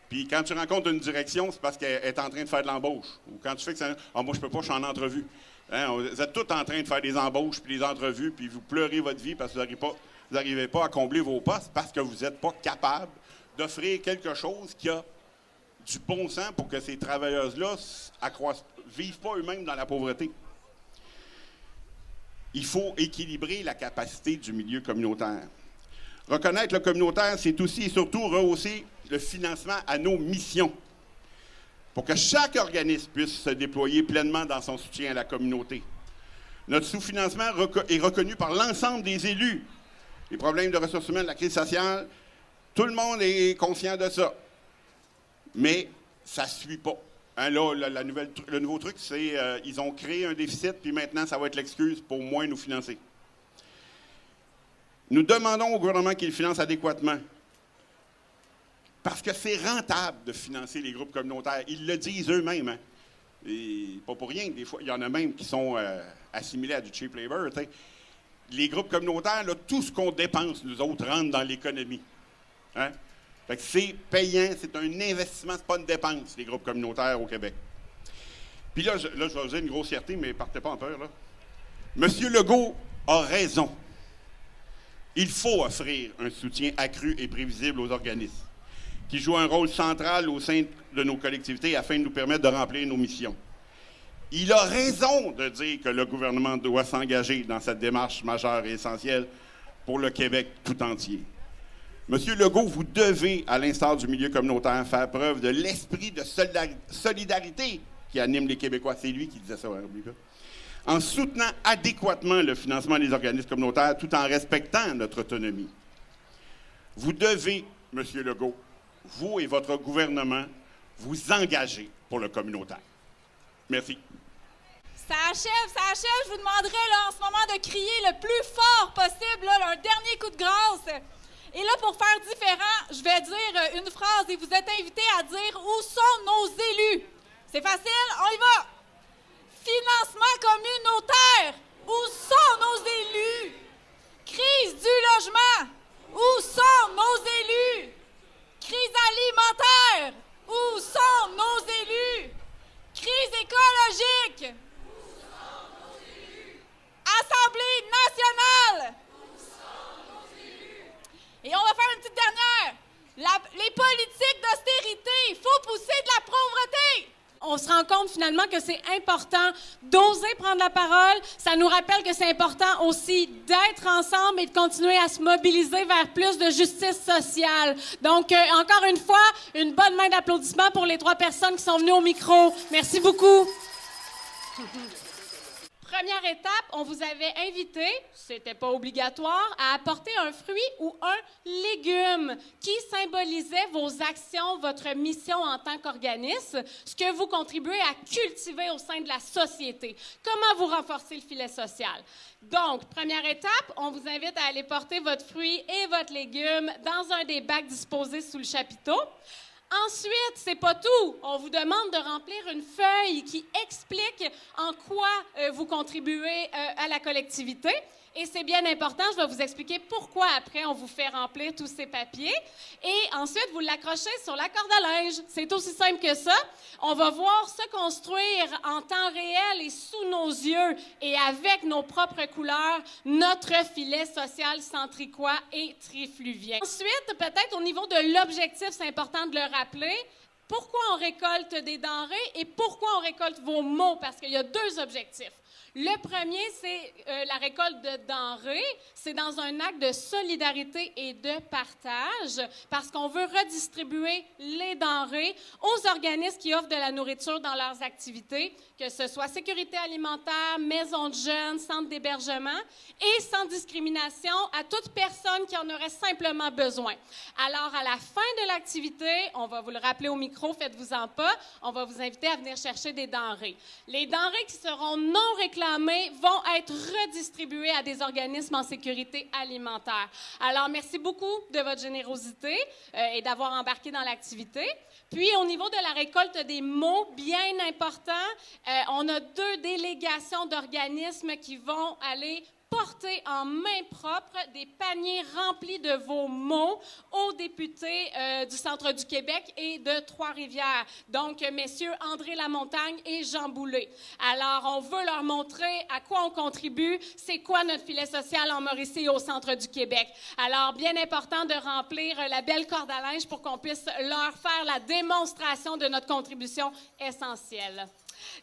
Speaker 8: Puis quand tu rencontres une direction, c'est parce qu'elle est en train de faire de l'embauche. Ou quand tu fais que ça... Ah, moi, je peux pas, je suis en entrevue. Hein? Vous êtes tous en train de faire des embauches puis des entrevues, puis vous pleurez votre vie parce que vous n'arrivez pas à combler vos postes parce que vous n'êtes pas capable d'offrir quelque chose qui a du bon sens pour que ces travailleuses-là ne vivent pas eux-mêmes dans la pauvreté. Il faut équilibrer la capacité du milieu communautaire. Reconnaître le communautaire, c'est aussi et surtout rehausser le financement à nos missions pour que chaque organisme puisse se déployer pleinement dans son soutien à la communauté. Notre sous-financement est reconnu par l'ensemble des élus. Les problèmes de ressources humaines, la crise sociale, tout le monde est conscient de ça. Mais ça ne suit pas. Hein, là, le nouveau truc, c'est ils ont créé un déficit, puis maintenant, ça va être l'excuse pour moins nous financer. Nous demandons au gouvernement qu'il finance adéquatement. Parce que c'est rentable de financer les groupes communautaires. Ils le disent eux-mêmes. Hein? Et pas pour rien. Des fois, il y en a même qui sont assimilés à du cheap labor. T'sais. Les groupes communautaires, là, tout ce qu'on dépense, nous autres, rentre dans l'économie. Hein? Fait que c'est payant, c'est un investissement, c'est pas une dépense, les groupes communautaires au Québec. Puis là, je vais vous dire une grossièreté, mais partez pas en peur. Là. Monsieur Legault a raison. Il faut offrir un soutien accru et prévisible aux organismes qui jouent un rôle central au sein de nos collectivités afin de nous permettre de remplir nos missions. Il a raison de dire que le gouvernement doit s'engager dans cette démarche majeure et essentielle pour le Québec tout entier. Monsieur Legault, vous devez, à l'instar du milieu communautaire, faire preuve de l'esprit de solidarité qui anime les Québécois. C'est lui qui disait ça, hein, en soutenant adéquatement le financement des organismes communautaires tout en respectant notre autonomie. Vous devez, Monsieur Legault, vous et votre gouvernement, vous engager pour le communautaire. Merci.
Speaker 7: Ça achève. Je vous demanderais là, en ce moment de crier le plus fort possible, là, un dernier coup de grâce. Et là, pour faire différent, je vais dire une phrase et vous êtes invités à dire où sont nos élus. C'est facile, on y va. Financement communautaire, où sont nos élus? Crise du logement, où sont nos élus? Crise alimentaire, où sont nos élus? Crise écologique, où sont nos élus? Assemblée nationale, où sont nos élus? Et on va faire une petite dernière. Les politiques d'austérité, il faut pousser de la pauvreté. On se rend compte finalement que c'est important d'oser prendre la parole. Ça nous rappelle que c'est important aussi d'être ensemble et de continuer à se mobiliser vers plus de justice sociale. Donc, encore une fois, une bonne main d'applaudissement pour les 3 personnes qui sont venues au micro. Merci beaucoup.
Speaker 5: première étape, on vous avait invité, c'était pas obligatoire, à apporter un fruit ou un légume qui symbolisait vos actions, votre mission en tant qu'organisme, ce que vous contribuez à cultiver au sein de la société. Comment vous renforcez le filet social? Donc, première étape, on vous invite à aller porter votre fruit et votre légume dans un des bacs disposés sous le chapiteau. Ensuite, c'est pas tout. On vous demande de remplir une feuille qui explique en quoi vous contribuez à la collectivité. Et c'est bien important, je vais vous expliquer pourquoi après on vous fait remplir tous ces papiers. Et ensuite, vous l'accrochez sur la corde à linge. C'est aussi simple que ça. On va voir se construire en temps réel et sous nos yeux et avec nos propres couleurs notre filet social centricois et trifluvien. Ensuite, peut-être au niveau de l'objectif, c'est important de le rappeler. Pourquoi on récolte des denrées et pourquoi on récolte vos mots? Parce qu'il y a deux objectifs. Le premier, c'est la récolte de denrées. C'est dans un acte de solidarité et de partage parce qu'on veut redistribuer les denrées aux organismes qui offrent de la nourriture dans leurs activités, que ce soit sécurité alimentaire, maisons de jeunes, centres d'hébergement et sans discrimination à toute personne qui en aurait simplement besoin. Alors, à la fin de l'activité, on va vous le rappeler au micro, faites-vous-en pas, on va vous inviter à venir chercher des denrées. Les denrées qui seront non réclamées vont être redistribuées à des organismes en sécurité alimentaire. Alors, merci beaucoup de votre générosité et d'avoir embarqué dans l'activité. Puis, au niveau de la récolte des mots, bien important, on a 2 délégations d'organismes qui vont aller porter en main propre des paniers remplis de vos mots aux députés du Centre du Québec et de Trois-Rivières. Donc, messieurs André Lamontagne et Jean Boulet. Alors, on veut leur montrer à quoi on contribue, c'est quoi notre filet social en Mauricie et au Centre du Québec. Alors, bien important de remplir la belle corde à linge pour qu'on puisse leur faire la démonstration de notre contribution essentielle.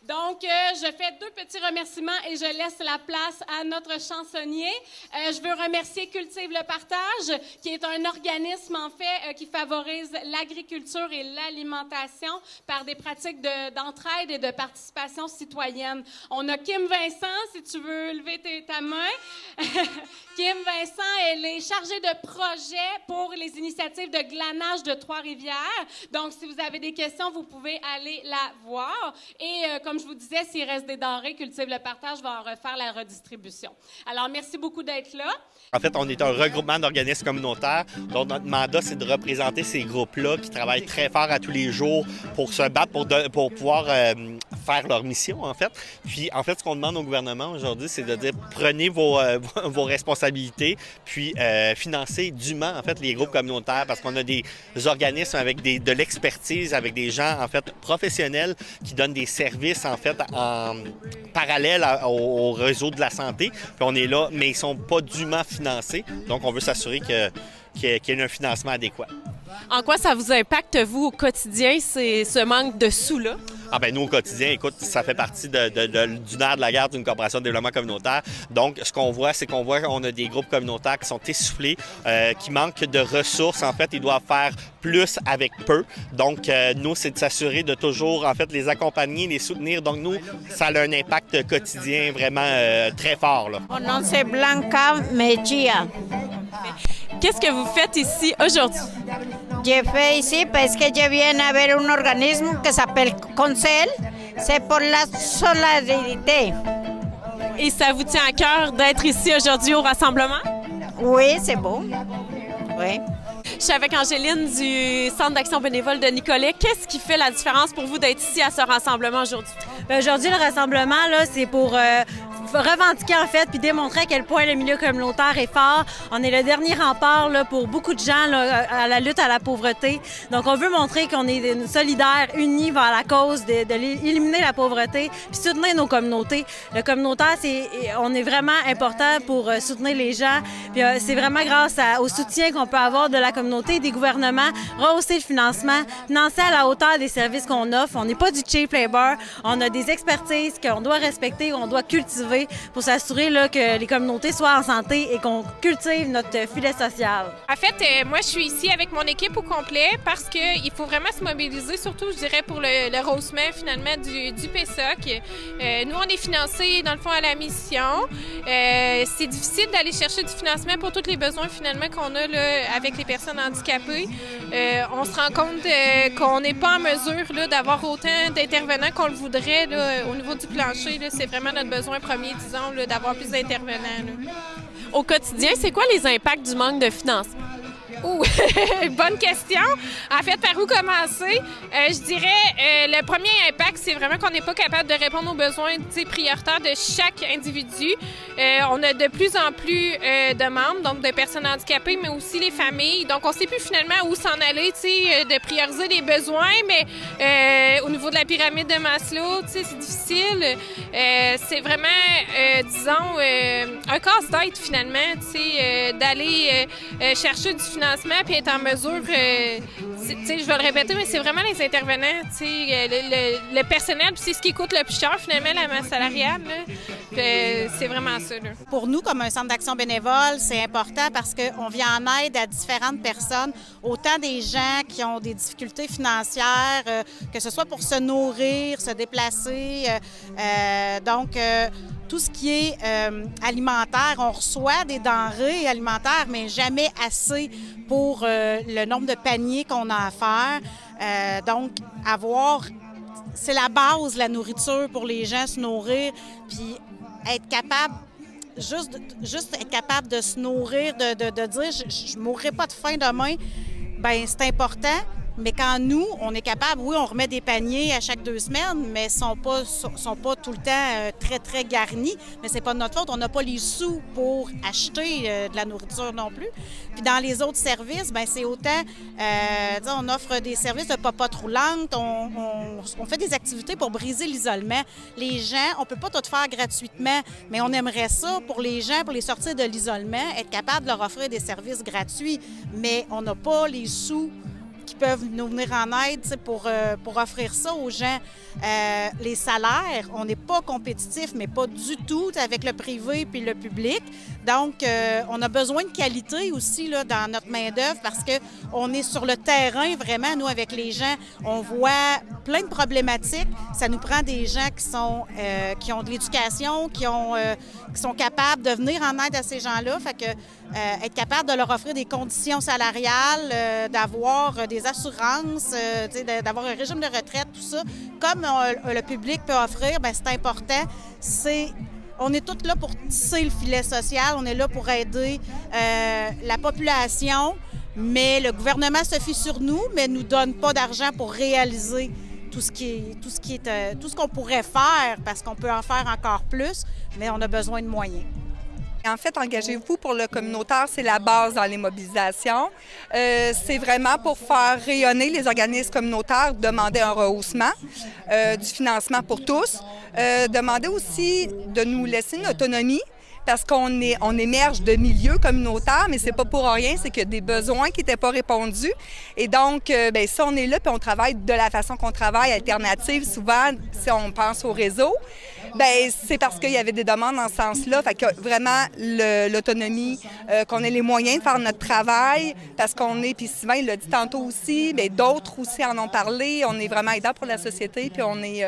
Speaker 5: Donc, je fais 2 petits remerciements et je laisse la place à notre chansonnier. Je veux remercier Cultive le partage, qui est un organisme, en fait, qui favorise l'agriculture et l'alimentation par des pratiques d'entraide et de participation citoyenne. On a Kim Vincent, si tu veux lever ta main. Kim Vincent, elle est chargée de projet pour les initiatives de glanage de Trois-Rivières. Donc, si vous avez des questions, vous pouvez aller la voir. Et comme je vous disais, s'il reste des denrées, Cultive le partage va en refaire la redistribution. Alors, merci beaucoup d'être là.
Speaker 9: En fait, on est un regroupement d'organismes communautaires dont notre mandat, c'est de représenter ces groupes-là qui travaillent très fort à tous les jours pour se battre, pour pouvoir faire leur mission, en fait. Puis, en fait, ce qu'on demande au gouvernement aujourd'hui, c'est de dire prenez vos responsabilités, puis financez dûment, en fait, les groupes communautaires parce qu'on a des organismes avec de l'expertise, avec des gens, en fait, professionnels qui donnent des services, en fait, en parallèle au réseau de la santé. Puis on est là, mais ils ne sont pas dûment financés. Donc, on veut s'assurer qu'il y ait un financement adéquat.
Speaker 3: En quoi ça vous impacte, vous, au quotidien, ce manque de sous-là?
Speaker 9: Ah ben nous, au quotidien, écoute, ça fait partie du nerf de la guerre d'une coopération de développement communautaire. Donc, ce qu'on voit, c'est qu'on a des groupes communautaires qui sont essoufflés, qui manquent de ressources. En fait, ils doivent faire plus avec peu. Donc, nous, c'est de s'assurer de toujours, en fait, les accompagner, les soutenir. Donc, nous, ça a un impact quotidien vraiment très fort, là.
Speaker 10: Mon nom, c'est Blanca Mejia.
Speaker 3: Qu'est-ce que vous faites ici aujourd'hui?
Speaker 10: Je fais ici parce que je viens à ver un organisme qui s'appelle Concel. C'est pour la solidarité.
Speaker 3: Et ça vous tient à cœur d'être ici aujourd'hui au rassemblement?
Speaker 10: Oui, c'est beau. Oui.
Speaker 3: Je suis avec Angéline du Centre d'action bénévole de Nicolet. Qu'est-ce qui fait la différence pour vous d'être ici à ce rassemblement aujourd'hui?
Speaker 11: Bien, aujourd'hui, le rassemblement, là, c'est pour revendiquer, en fait, puis démontrer à quel point le milieu communautaire est fort. On est le dernier rempart là, pour beaucoup de gens là, à la lutte à la pauvreté. Donc, on veut montrer qu'on est solidaires, unis vers la cause d'éliminer la pauvreté puis soutenir nos communautés. Le communautaire, on est vraiment important pour soutenir les gens. Puis c'est vraiment grâce au soutien qu'on peut avoir de la communauté, des gouvernements, rehausser le financement, financer à la hauteur des services qu'on offre. On n'est pas du cheap labor. On a des expertises qu'on doit respecter, qu'on doit cultiver. œuvrer pour s'assurer là, que les communautés soient en santé et qu'on cultive notre filet social.
Speaker 3: En fait, moi, je suis ici avec mon équipe au complet parce qu'il faut vraiment se mobiliser, surtout, je dirais, pour le rehaussement, finalement, du PSOC. Nous, on est financés, dans le fond, à la mission. C'est difficile d'aller chercher du financement pour tous les besoins, finalement, qu'on a là, avec les personnes handicapées. On se rend compte qu'on n'est pas en mesure là, d'avoir autant d'intervenants qu'on le voudrait là, au niveau du plancher. Là, c'est vraiment notre besoin premier, disons, là, d'avoir plus d'intervenants. Là.
Speaker 12: Au quotidien, c'est quoi les impacts du manque de financement?
Speaker 3: Bonne question. En fait, par où commencer? Je dirais, le premier impact, c'est vraiment qu'on n'est pas capable de répondre aux besoins prioritaires de chaque individu. On a de plus en plus de membres, donc de personnes handicapées, mais aussi les familles. Donc, on ne sait plus finalement où s'en aller, de prioriser les besoins, mais au niveau de la pyramide de Maslow, c'est difficile. C'est vraiment, disons, un casse-tête finalement, d'aller chercher du financement puis être en mesure, je vais le répéter, mais c'est vraiment les intervenants, le personnel, puis c'est ce qui coûte le plus cher finalement, la masse salariale. C'est vraiment ça. Là.
Speaker 10: Pour nous, comme un centre d'action bénévole, c'est important parce qu'on vient en aide à différentes personnes, autant des gens qui ont des difficultés financières, que ce soit pour se nourrir, se déplacer. Tout ce qui est alimentaire, on reçoit des denrées alimentaires, mais jamais assez pour le nombre de paniers qu'on a à faire. C'est la base, la nourriture pour les gens, se nourrir, puis être capable, juste être capable de se nourrir, de dire je ne mourrai pas de faim demain, bien c'est important. Mais quand nous, on est capable, oui, on remet des paniers à chaque 2 semaines, mais ils ne sont pas tout le temps très, très garnis. Mais c'est pas de notre faute, on n'a pas les sous pour acheter de la nourriture non plus. Puis dans les autres services, bien, c'est autant, on offre des services de popote roulante, on fait des activités pour briser l'isolement. Les gens, on ne peut pas tout faire gratuitement, mais on aimerait ça pour les gens, pour les sortir de l'isolement, être capable de leur offrir des services gratuits. Mais on n'a pas les sous qui peuvent nous venir en aide pour offrir ça aux gens. Les salaires, on n'est pas compétitif, mais pas du tout avec le privé puis le public. Donc, on a besoin de qualité aussi là, dans notre main-d'œuvre parce qu'on est sur le terrain vraiment, nous, avec les gens. On voit plein de problématiques. Ça nous prend des gens qui ont de l'éducation, qui sont capables de venir en aide à ces gens-là. Fait que être capable de leur offrir des conditions salariales, d'avoir des assurances, d'avoir un régime de retraite, tout ça, comme le public peut offrir, bien, c'est important. On est tous là pour tisser le filet social, on est là pour aider la population, mais le gouvernement se fie sur nous, mais ne nous donne pas d'argent pour réaliser tout ce qu'on pourrait faire, parce qu'on peut en faire encore plus, mais on a besoin de moyens.
Speaker 13: En fait, engagez-vous pour le communautaire, c'est la base dans les mobilisations. C'est vraiment pour faire rayonner les organismes communautaires, demander un rehaussement du financement pour tous, demander aussi de nous laisser une autonomie parce qu'on émerge de milieux communautaires, mais c'est pas pour rien, c'est qu'il y a des besoins qui n'étaient pas répondus. Et donc, ça, on est là, puis on travaille de la façon qu'on travaille, alternative. Souvent, si on pense au réseau, c'est parce qu'il y avait des demandes dans ce sens-là. Fait que vraiment, l'autonomie, qu'on ait les moyens de faire notre travail, parce qu'on est, puis Sylvain il l'a dit tantôt aussi, d'autres aussi en ont parlé, on est vraiment aidant pour la société, puis on est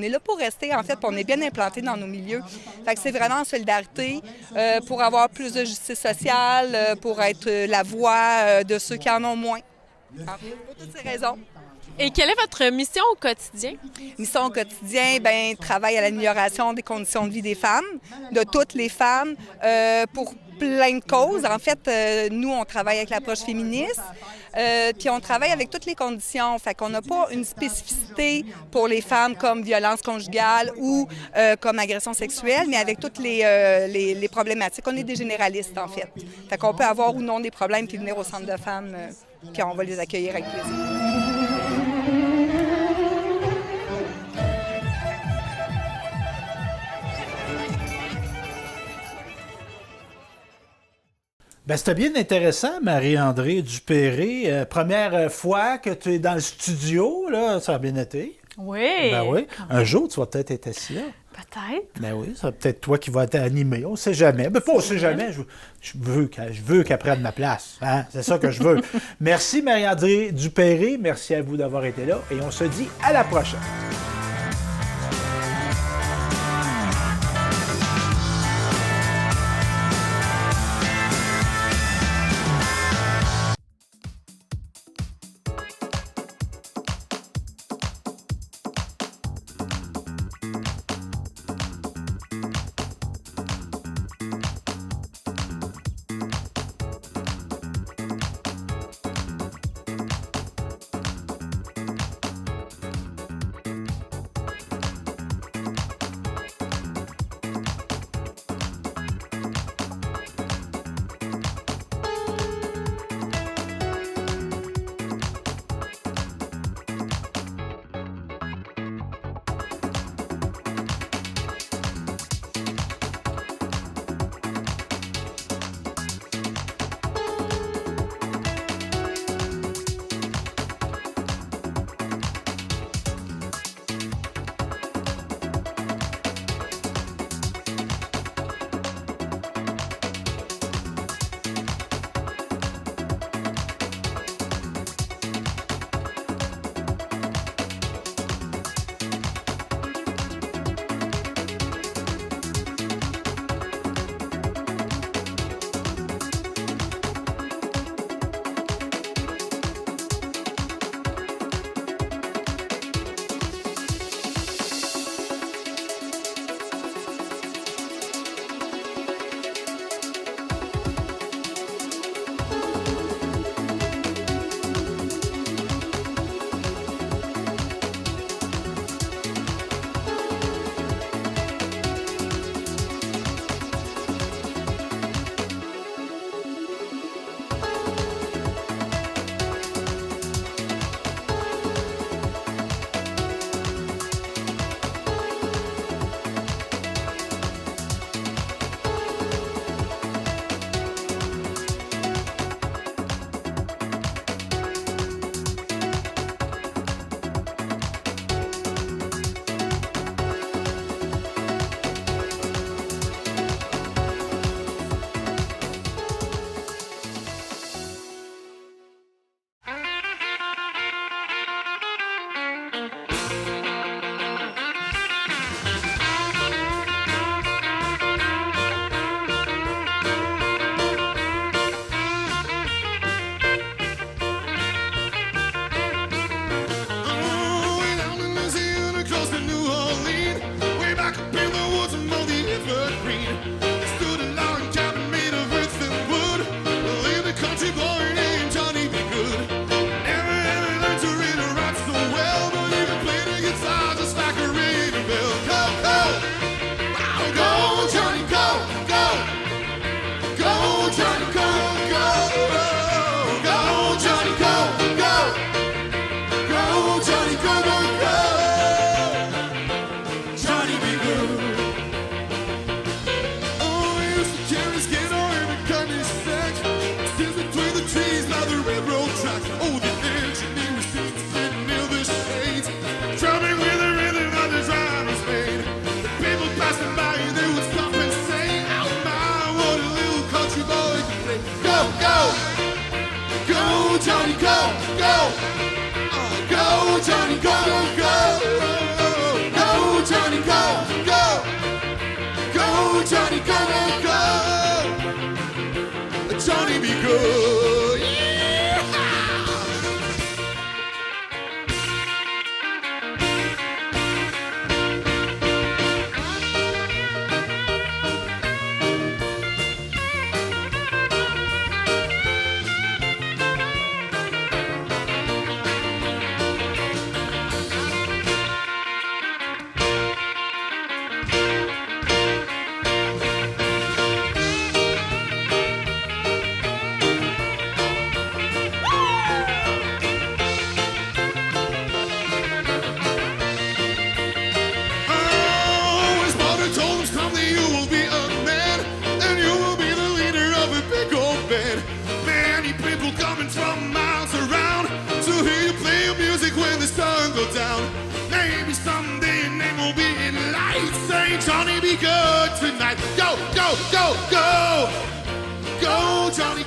Speaker 13: là pour rester, en fait, puis on est bien implanté dans nos milieux. Fait que c'est vraiment en solidarité pour avoir plus de justice sociale, pour être la voix de ceux qui en ont moins. En fait, pour toutes ces raisons.
Speaker 12: Et quelle est votre mission au quotidien?
Speaker 13: Mission au quotidien, travail à l'amélioration des conditions de vie des femmes, de toutes les femmes, pour plein de causes. En fait, nous, on travaille avec l'approche féministe, puis on travaille avec toutes les conditions. Fait qu'on n'a pas une spécificité pour les femmes comme violence conjugale ou comme agression sexuelle, mais avec toutes les problématiques. On est des généralistes, en fait. Fait qu'on peut avoir ou non des problèmes puis venir au centre de femmes, puis on va les accueillir avec plaisir.
Speaker 1: C'était bien intéressant, Marie-André Dupéré. Première fois que tu es dans le studio, là, ça a bien été.
Speaker 2: Oui.
Speaker 1: Oui. Un jour, tu vas peut-être être assis là.
Speaker 2: Peut-être.
Speaker 1: Ben oui, c'est peut-être toi qui vas t'animer. On ne sait jamais. Mais pas on ne sait jamais. Je veux qu'elle prenne ma place. Hein? C'est ça que je veux. Merci Marie-André Dupéré. Merci à vous d'avoir été là. Et on se dit à la prochaine.
Speaker 14: Johnny, go, go. Go, Johnny, go, go. Go, Johnny, go, go. Go, Johnny, go, go. Johnny, be good. Yeah. Many people coming from miles around to hear you play your music when the sun goes down. Maybe someday your name will be in lights. good tonight. Go, go, go, go! Go, Johnny,